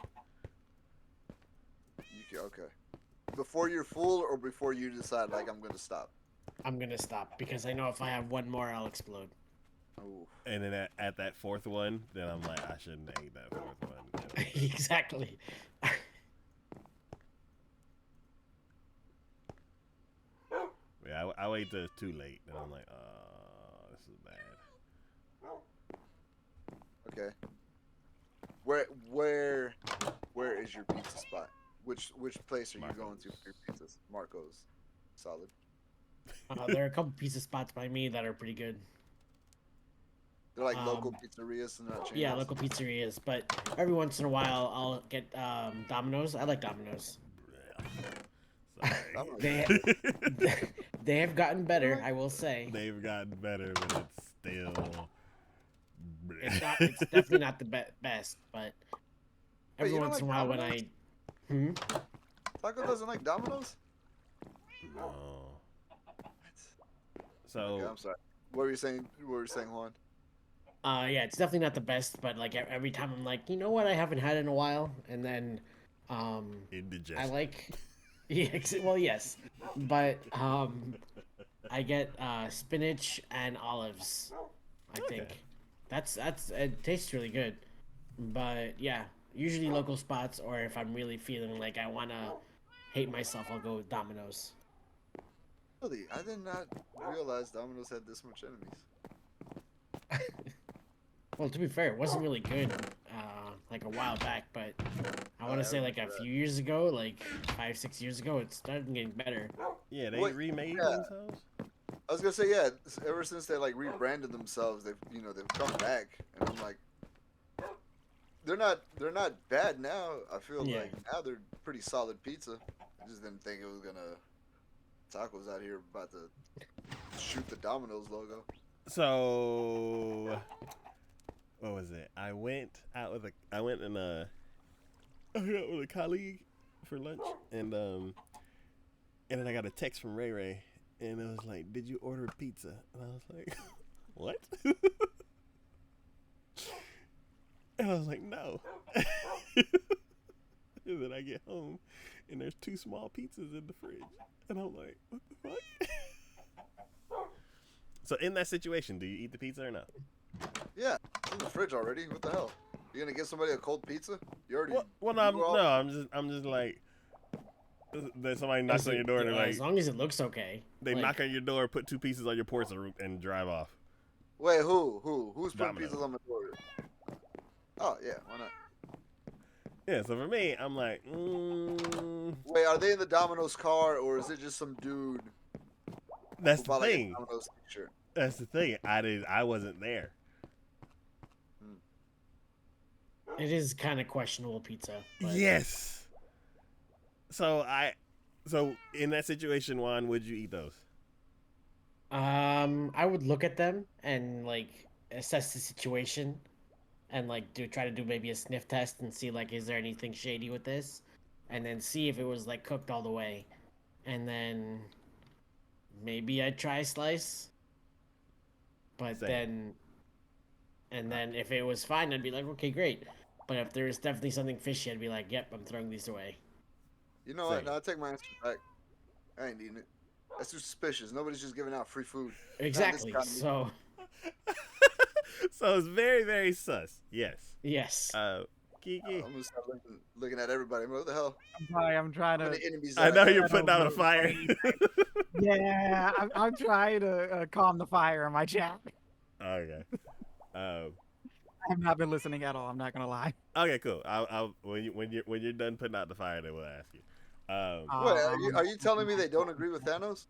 Okay. Before you're full or before you decide like I'm gonna stop? I'm gonna stop because I know if I have one more, I'll explode. Ooh. And then at that 4th one, then I'm like, I shouldn't have ate that 4th one. Exactly. Yeah, I wait till it's too late, and I'm like, this is bad. Okay. Where is your pizza spot? Which place are you going to for your pizzas? Marco's. Solid. There are a couple pizza spots by me that are pretty good. They're like local pizzerias and not chains. Yeah, local pizzerias, but every once in a while I'll get Domino's. I like Domino's. Sorry. They have gotten better, I will say. They've gotten better, but it's still. It's definitely not the best, but every you don't once in a like while when Domino's? Taco doesn't like Domino's? No. So Okay, I'm sorry. What were you saying? Juan? Yeah, it's definitely not the best, but like every time I'm like, you know what, I haven't had in a while, and then indigestion. I like, yeah, well, yes, but I get spinach and olives. I think that's it tastes really good, but yeah, usually local spots, or if I'm really feeling like I wanna hate myself, I'll go with Domino's. Really? I did not realize Domino's had this much enemies. Well, to be fair, it wasn't really good like a while back, but I want to say like a few years ago, like 5-6 years ago, it started getting better. Yeah, they Wait, remade yeah. themselves. I was gonna say yeah. Ever since they like rebranded themselves, they've come back, and I'm like, they're not bad now. I feel Yeah. like now they're pretty solid pizza. I just didn't think it was gonna Tacos out here about to shoot the Domino's logo. So what was it? I went with a colleague for lunch, and then I got a text from Ray Ray, and it was like, "Did you order pizza?" And I was like, "What?" And I was like, "No." And then I get home, and there's 2 small pizzas in the fridge, and I'm like, "What the fuck?" So in that situation, do you eat the pizza or not? Yeah, it's in the fridge already. What the hell? You gonna give somebody a cold pizza? You already. Well, no, I'm just like, that somebody knocks on your door and they're as like, long as it looks okay. they like, knock on your door, put 2 pieces on your porch and drive off. Wait, who's putting Domino's. pizzas on my door? Oh yeah, why not? Yeah, so for me, I'm like, Wait, are they in the Domino's car or is it just some dude that's who the bought like a thing. Domino's t-shirt? That's the thing. I wasn't there. It is kind of questionable pizza. But Yes. So in that situation, Juan, would you eat those? I would look at them and like assess the situation, and like try to do maybe a sniff test and see like is there anything shady with this, and then see if it was like cooked all the way, and then maybe I'd try a slice. But Same. then if it was fine, I'd be like, okay, great. But if there's definitely something fishy, I'd be like, yep, I'm throwing these away. You know what? Same. No, I take my answer back. I ain't eating it. That's too suspicious. Nobody's just giving out free food. Exactly. economy. So So it's very, very sus. Yes. yes. Kiki. I'm gonna start looking at everybody. What the hell? I'm trying How to. many enemies I are know there? you're putting out a fire. Yeah, I'm trying to calm the fire in my chat. Okay. I have not been listening at all. I'm not gonna lie. Okay, cool. I'll when you're done putting out the fire, then we'll ask you. Wait, are you telling me they don't agree with Thanos?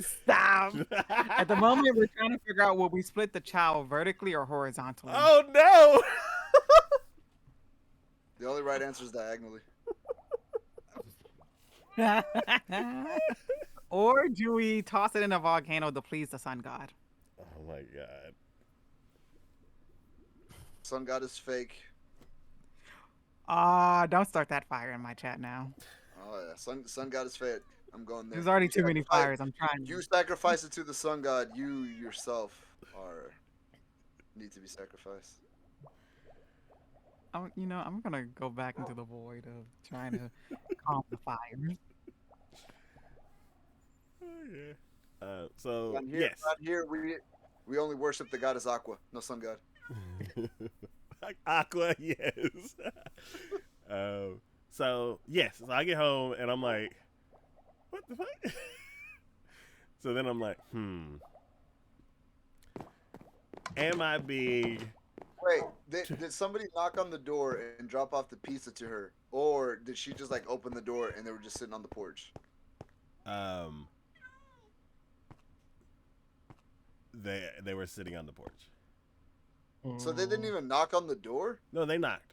Stop. At the moment, we're trying to figure out will we split the chow vertically or horizontally. Oh no! The only right answer is diagonally. Or do we toss it in a volcano to please the sun god? Oh my god. Sun God is fake. Don't start that fire in my chat now. Oh yeah, sun god is fed. I'm going there. There's already You too many sacrifice- fires. I'm trying. You sacrifice it to the sun god. You yourself need to be sacrificed. I'm gonna go back into the void of trying to calm the fire. So Around here, yes, around here we only worship the goddess Aqua, no sun god. Aqua, yes. So yes, so I get home and I'm like, what the fuck? So then I'm like, am I being? Wait, did somebody knock on the door and drop off the pizza to her, or did she just like open the door and they were just sitting on the porch? They were sitting on the porch. So they didn't even knock on the door? No, they knocked.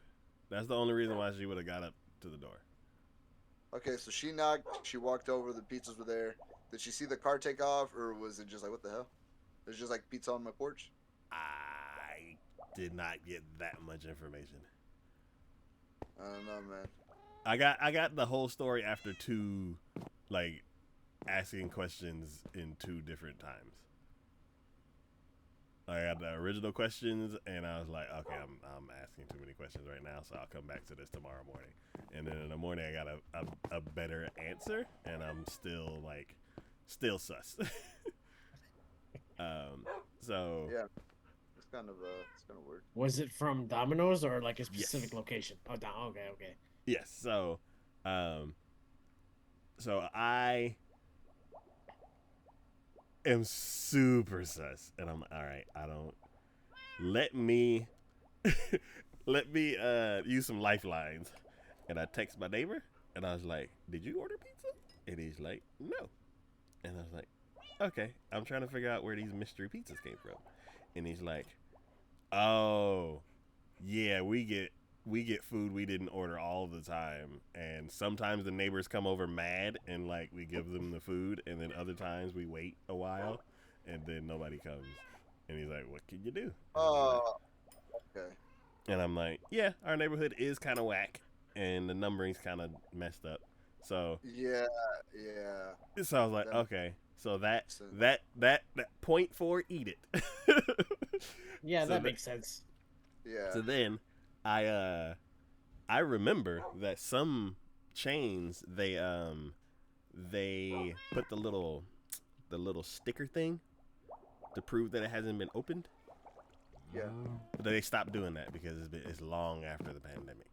That's the only reason why she would have got up to the door. Okay, so she knocked, she walked over, the pizzas were there. Did she see the car take off, or was it just like, what the hell? There's just like pizza on my porch? I did not get that much information. I don't know, man. I got the whole story after two, like, asking questions in two different times. I got the original questions, and I was like, okay, I'm asking too many questions right now, so I'll come back to this tomorrow morning. And then in the morning, I got a better answer, and I'm still sus. So Yeah, it's kind of weird. Was it from Domino's or like a specific Yes. location? Oh, okay. yes, so I am super sus, and I'm all right. I don't let me use some lifelines, and I text my neighbor, and I was like, "Did you order pizza?" And he's like, "No," and I was like, "Okay, I'm trying to figure out where these mystery pizzas came from," and he's like, "Oh, yeah, we get food we didn't order all the time, and sometimes the neighbors come over mad and like we give them the food, and then other times we wait a while and then nobody comes." And he's like, "What can you do?" Oh, okay. And I'm like, "Yeah, our neighborhood is kind of whack and the numbering's kind of messed up." So Yeah. I was like, That "Okay, so that makes sense. that point four, eat it." Yeah, So that makes sense. Yeah. So then I remember that some chains they put the little sticker thing to prove that it hasn't been opened. Yeah. But they stopped doing that because it's long after the pandemic.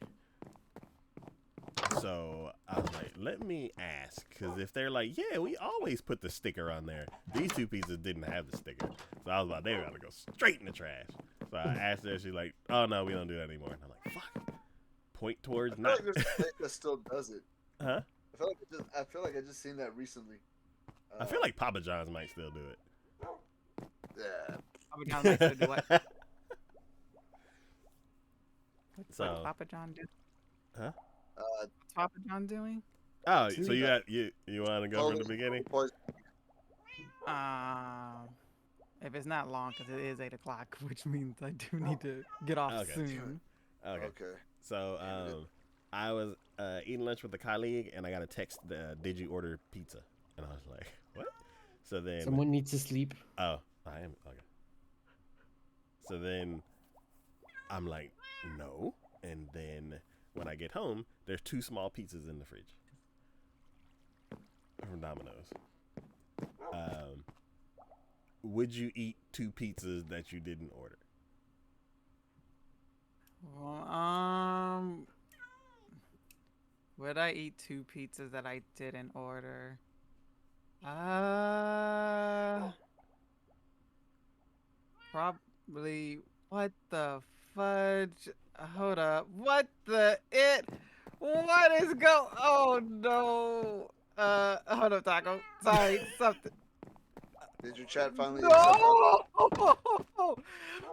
So I was like, let me ask, because if they're like, yeah, we always put the sticker on there, these two pizzas didn't have the sticker. So I was like, they gotta go straight in the trash. So I asked her, she's like, oh no, we don't do that anymore. And I'm like, fuck. Point towards I feel not. like there's a place that still does it. Huh? I feel like I just seen that recently. I feel like Papa John's might still do it. Yeah. Papa John likes to do what? What's So- Papa John do? Uh, What's Papa John doing? Oh, so you want to go from the beginning? poison- If it's not long, because it is 8 o'clock, which means I do need to get off Okay. soon. Okay. Okay. So I was eating lunch with a colleague, and I got a text. Did you order pizza? And I was like, what? So then Someone needs to sleep. oh, I am okay. So then I'm like, no. And then when I get home, there's 2 small pizzas in the fridge from Domino's. Would you eat 2 pizzas that you didn't order? Well, would I eat 2 pizzas that I didn't order? Probably. What the fudge? Hold up. What the it? What is Oh no. Hold up, Taco. Sorry, something. Did your chat finally? No!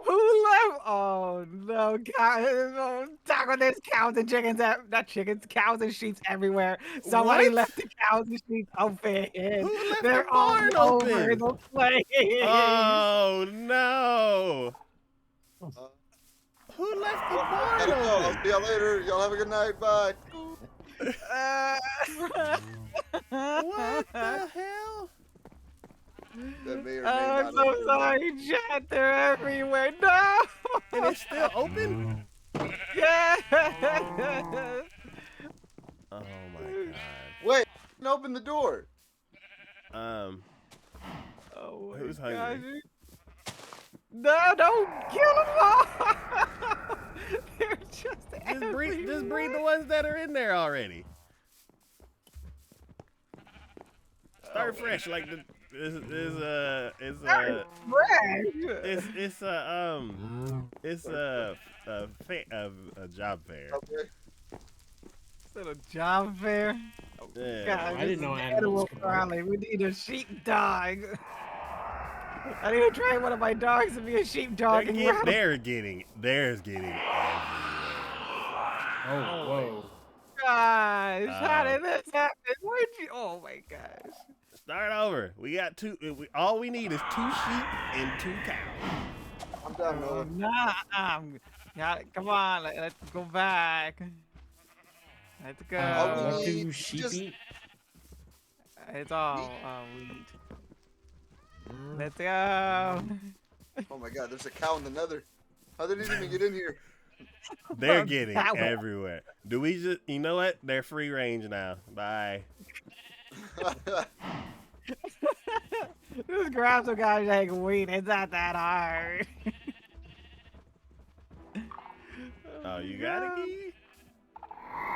Who left? Oh no, cow! Taco, there's cows and chickens. Not chickens, cows and sheep everywhere. Somebody What? left the cows and sheep open. Who left They're the all barn over open? the place. Oh no! Uh, Who Who left the Gotta barn go. I'll open? see y'all later. Y'all have a good night. Bye. What the hell? That may or may I'm not so have been- sorry, Chat. They're everywhere. No. And it's still open? Yeah. Oh my god. Wait, open the door. Oh Oh my Who's gosh. hungry? No, don't kill them all. They're just Just breed the ones that are in there already. Start fresh, like it's a job fair. Okay. Little job fair. Yeah. God, I didn't know this is animals Animal could Crossing. We need a sheepdog. I need to train one of my dogs to be a sheepdog. They're getting everywhere. Oh, whoa. Gosh, how did this happen? Where'd you? Oh my gosh. Start over. We got all we need is 2 sheep and 2 cows. I'm down, Noah. Nah, come on, let's go back. Let's go. All we need Do is sheep just- eat? It's all wheat. Let's go. Oh my god, there's a cow in the nether. How did it even get in here? They're getting That one. everywhere. Do we just? You know what? They're free range now. Bye. Just grab some guys like wheat. It's not that hard. Oh, you got a key?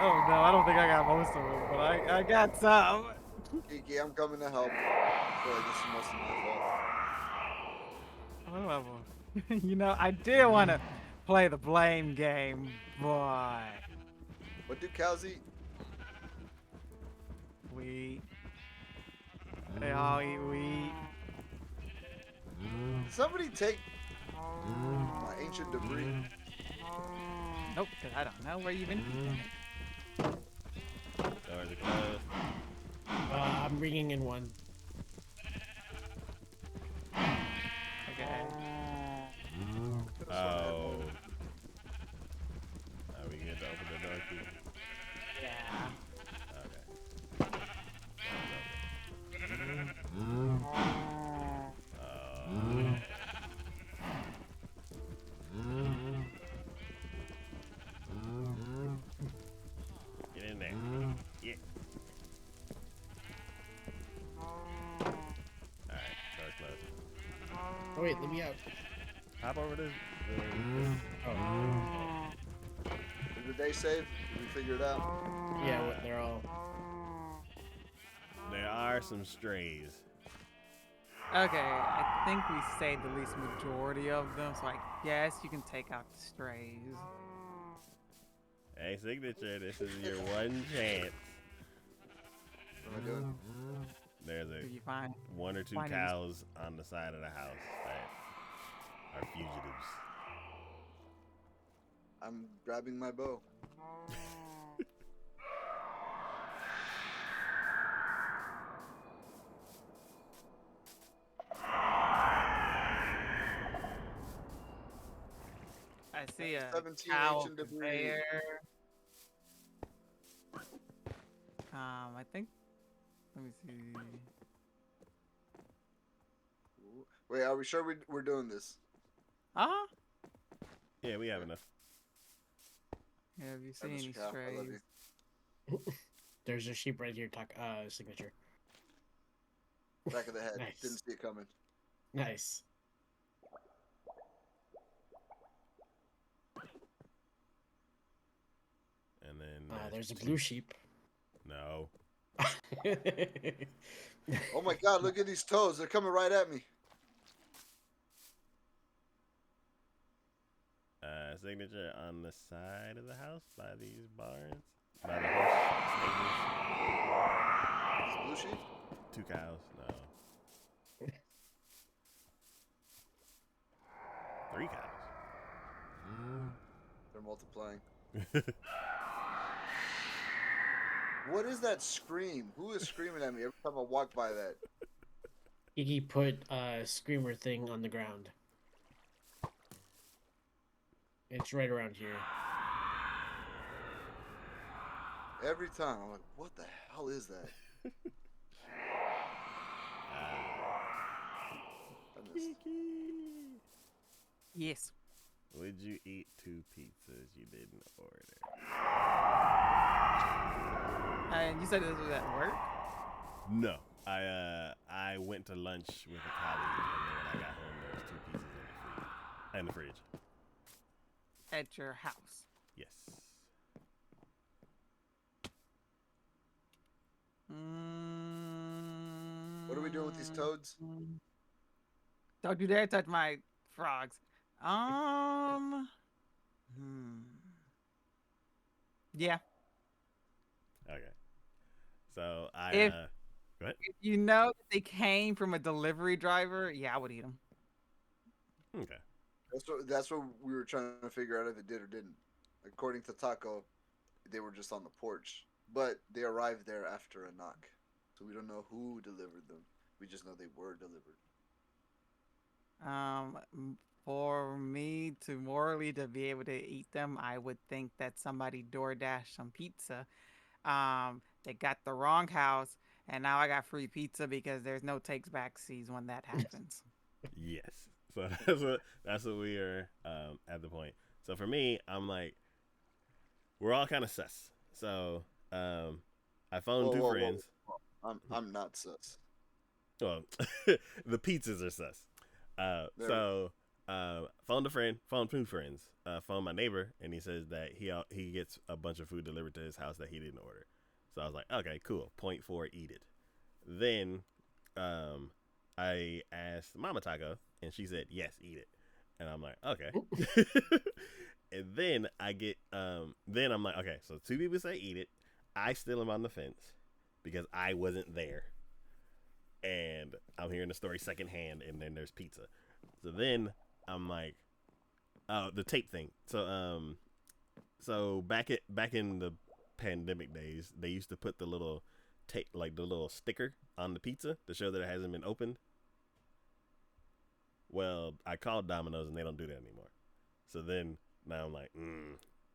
Oh no, I don't think I got most of them, but I got some. Kiki, I'm coming to help. I feel like this is mostly my fault. Oh, you know, I did want to play the blame game, boy. What do cows eat? Wheat. They all eat wheat. Did somebody take my ancient debris? Nope, cause I don't know where you've been. Doors are closed. I'm bringing in one. Okay. Oh. Are we good to open the door key? Yeah. Okay. Get in there. Yeah. Alright, door's closed. Oh, wait, let me out. Hop over this. Oh. Did they save? Did we figure it out? Yeah, they're all. There are some strays. Okay, I think we saved at least majority of them, so I guess you can take out the strays. Hey, Signature, this is your one chance. What am I doing? There's Did you find? 1 or 2 Finding- cows on the side of the house that are fugitives. I'm grabbing my bow. I see a 17 cow ancient over debris. there. I think. Let me see. Wait, are we sure we're doing this? Huh? Yeah, we have enough. Yeah, have you Hi, seen Mr. any Cow, I love strays? you. There's a sheep right here, Signature. Back of the head. Nice. Didn't see it coming. Nice. And then There's a blue sheep. No. Oh my god, look at these toes. They're coming right at me. Signature on the side of the house by these barns. By the horse stables. Is it blue sheep? 2 cows. No. 3 cows. They're multiplying. What is that scream? Who is screaming at me every time I walk by that? Iggy put a screamer thing on the ground. It's right around here. Every time I'm like, what the hell is that? I missed. Kiki. Yes. Would you eat 2 pizzas you didn't order? And you said this was at work? No. I went to lunch with a colleague, and then when I got home, there was 2 pizzas in the fridge. At your house. Yes. What are we doing with these toads? Don't you dare touch my frogs. Yeah. Okay. So I If- go ahead. If you know that they came from a delivery driver, yeah, I would eat them. Okay. That's what we were trying to figure out if it did or didn't. According to Taco, they were just on the porch, but they arrived there after a knock, so we don't know who delivered them. We just know they were delivered. For me to morally to be able to eat them, I would think that somebody DoorDash some pizza. They got the wrong house, and now I got free pizza because there's no takes backsies when that happens. Yes. So that's what we are at the point. So for me, I'm like, we're all kind of sus. So I phoned two friends. I'm not sus. Well, the pizzas are sus. Phoned a friend, phoned 2 friends, phoned my neighbor, and he says that he gets a bunch of food delivered to his house that he didn't order. So I was like, okay, cool. 0.4, eat it. Then I asked Mama Taco, and she said, yes, eat it. And I'm like, okay. And then then I'm like, okay, so 2 people say eat it. I still am on the fence because I wasn't there. And I'm hearing the story secondhand, and then there's pizza. So then I'm like, oh, the tape thing. So back in the pandemic days, they used to put the little tape, like the little sticker on the pizza to show that it hasn't been opened. Well, I called Domino's and they don't do that anymore. So then now I'm like,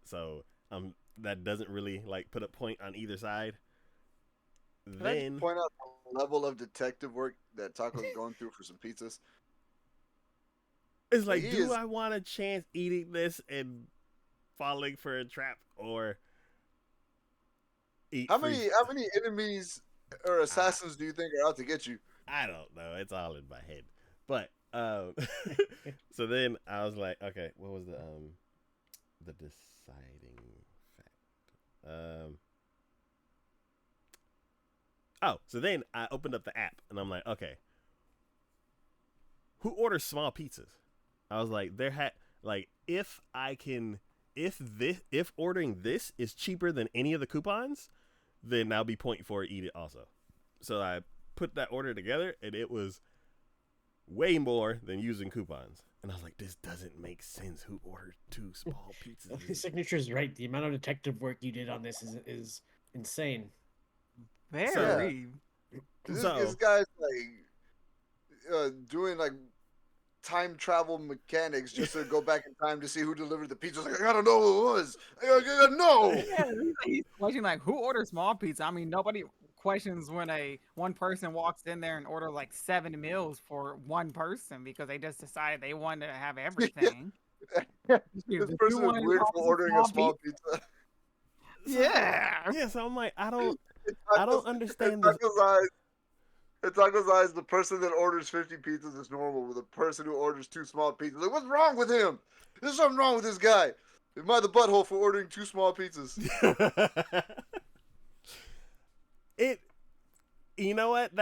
so that doesn't really like put a point on either side. Can I just point out the level of detective work that Taco's going through for some pizzas? It's like, I want a chance eating this and falling for a trap, or eat How many enemies or assassins do you think are out to get you? I don't know. It's all in my head. But so then I was like, okay, what was the deciding fact? So then I opened up the app and I'm like, okay, who orders small pizzas? I was like, if ordering this is cheaper than any of the coupons, then I'll be 0.4, eat it also. So I put that order together and it was way more than using coupons. And I was like, this doesn't make sense. Who ordered 2 small pizzas? The signature's right. The amount of detective work you did on this is insane. Very. This guy's like doing like time travel mechanics just to go back in time to see who delivered the pizza. Like, I gotta know who it was. I gotta know. Yeah, he's questioning like who orders small pizza. I mean, nobody questions when one person walks in there and order like 7 meals for one person because they just decided they wanted to have everything. This person is weird for ordering a small pizza. Yeah. Yeah, so I'm like, I don't understand this. In Taco's eyes, the person that orders 50 pizzas is normal, with the person who orders 2 small pizzas. Like, what's wrong with him? There's something wrong with this guy. Am I the butthole for ordering 2 small pizzas? You know what?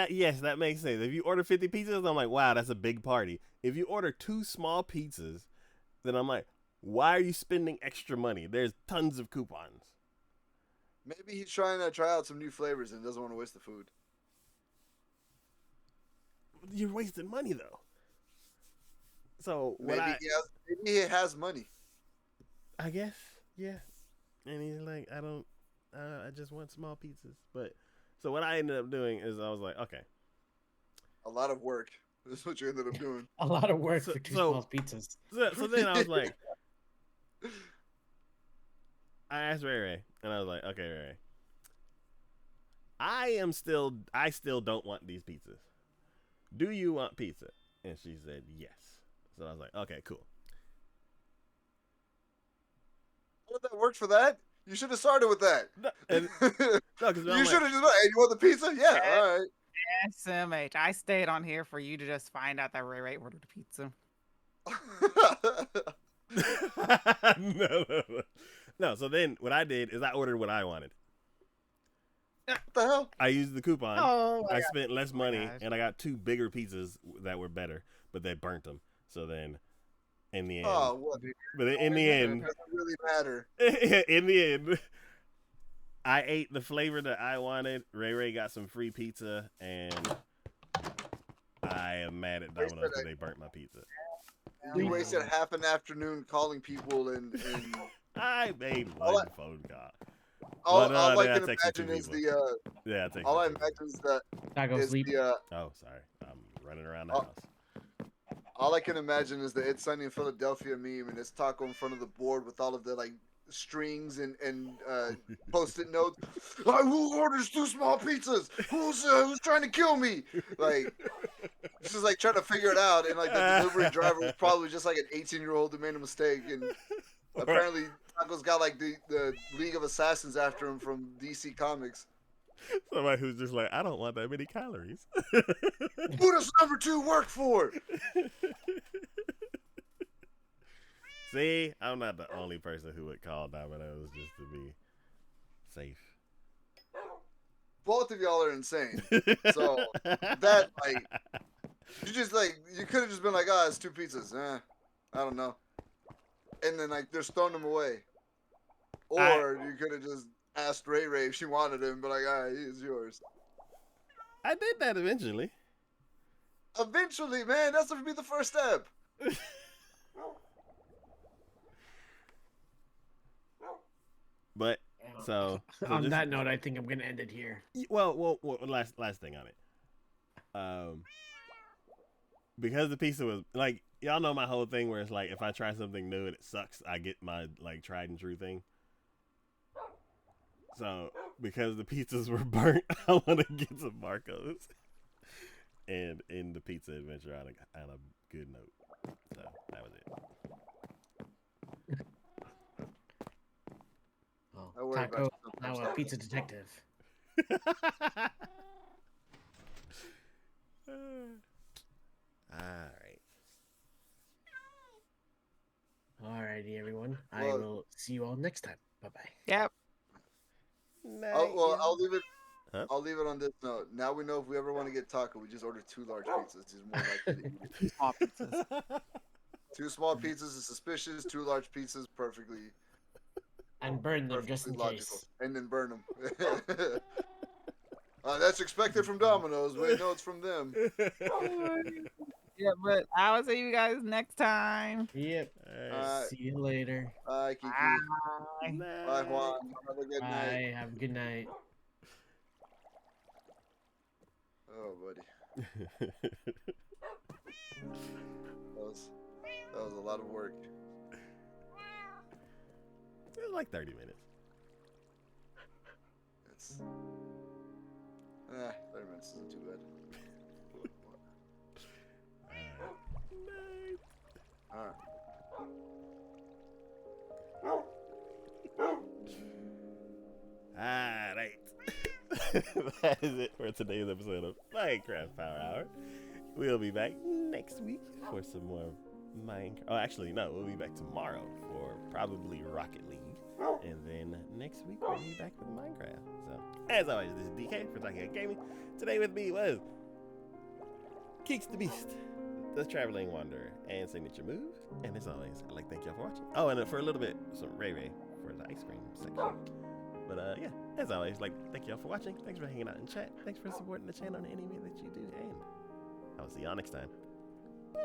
Yes, that makes sense. If you order 50 pizzas, I'm like, wow, that's a big party. If you order 2 small pizzas, then I'm like, why are you spending extra money? There's tons of coupons. Maybe he's trying to try out some new flavors and doesn't want to waste the food. You're wasting money though. So maybe he has money. I guess, yeah. And he's like, I just want small pizzas. But so what I ended up doing is I was like, okay, a lot of work. This is what you ended up doing. A lot of work for 2 small pizzas. So then I was like, I asked Ray Ray, and I was like, okay, Ray Ray. I still don't want these pizzas. Do you want pizza? And she said yes. So I was like, okay, cool. Well, that worked for that. You should have started with that. No, and, no, 'cause You I'm should like, have just. Hey, you want the pizza? Yeah. All right. SMH. I stayed on here for you to just find out that Ray Ray ordered pizza. no. So then what I did is I ordered what I wanted. What the hell? I used the coupon. Oh, I spent less money, gosh. and I got 2 bigger pizzas that were better, but they burnt them. So then, in the end, Oh, what? but in the end, Doesn't really matter. in the end, I ate the flavor that I wanted. Ray Ray got some free pizza, and I am mad at Domino's because they burnt my pizza. You wasted half an afternoon calling people and I made All one phone call. all, But, all I then I can texted 2 imagine is people. the Yeah, I texted all I 2 people. imagine is that Taco is sleep. the Oh, sorry. I'm running around the Oh. house. all I can imagine is the It's Sunny in Philadelphia meme, and it's Taco in front of the board with all of the like strings and post-it notes. Like, who orders 2 small pizzas? Who's trying to kill me? Like, this is like trying to figure it out, and like the delivery driver was probably just like an 18-year-old who made a mistake, and apparently Taco's got like the League of Assassins after him from DC Comics. Somebody who's just like, I don't want that many calories. Who does number 2 work for? See, I'm not the only person who would call Domino's just to be safe. Both of y'all are insane. So that like you could have just been like, oh, it's 2 pizzas. I don't know. And then like just thrown them away. Or you could have just asked Ray Ray if she wanted him, but like, he's yours. I did that eventually. Eventually, man, that's gonna be the first step. But so On just- that note, I think I'm gonna end it here. well, last thing on it. Because the pizza was like, y'all know my whole thing where it's like, if I try something new and it sucks, I get my like tried and true thing. So because the pizzas were burnt, I want to get some Marcos and end the pizza adventure on a good note. So that was it. I worry about Taco, you now sometimes. a pizza detective. All right. Alrighty, everyone. I Well- will see you all next time. Bye bye. Yep. I'll leave it. Huh? I'll leave it on this note. Now we know if we ever want to get taco, we just order 2 large pizzas. He's more likely to eat it. Small pizzas. 2 small pizzas is suspicious. 2 large pizzas, perfectly And burn them just in logical. case. And then burn them. That's expected from Domino's. We know it's from them. Yeah, but I will see you guys next time. Yep. See you later. Bye, Kiki. Bye. Bye, Juan. Have a good night. Bye. Have a good night. Oh, buddy. That was a lot of work. It was like 30 minutes. It's 30 minutes isn't too bad. All Alright. That is it for today's episode of Minecraft Power Hour. We'll be back next week for some more Minecraft. Oh, actually, no, we'll be back tomorrow for probably Rocket League. And then next week we'll be back with Minecraft. So, as always, this is DK for Talking About Gaming. Today with me was Keeks the Beast, the Traveling Wanderer, and Signature Move. And as always, I'd like to thank y'all for watching. Oh, and for a little bit, some Ray Ray for the ice cream section. But yeah, as always, thank y'all for watching. Thanks for hanging out in chat. Thanks for supporting the channel in any way that you do. And I'll see y'all next time. Bye.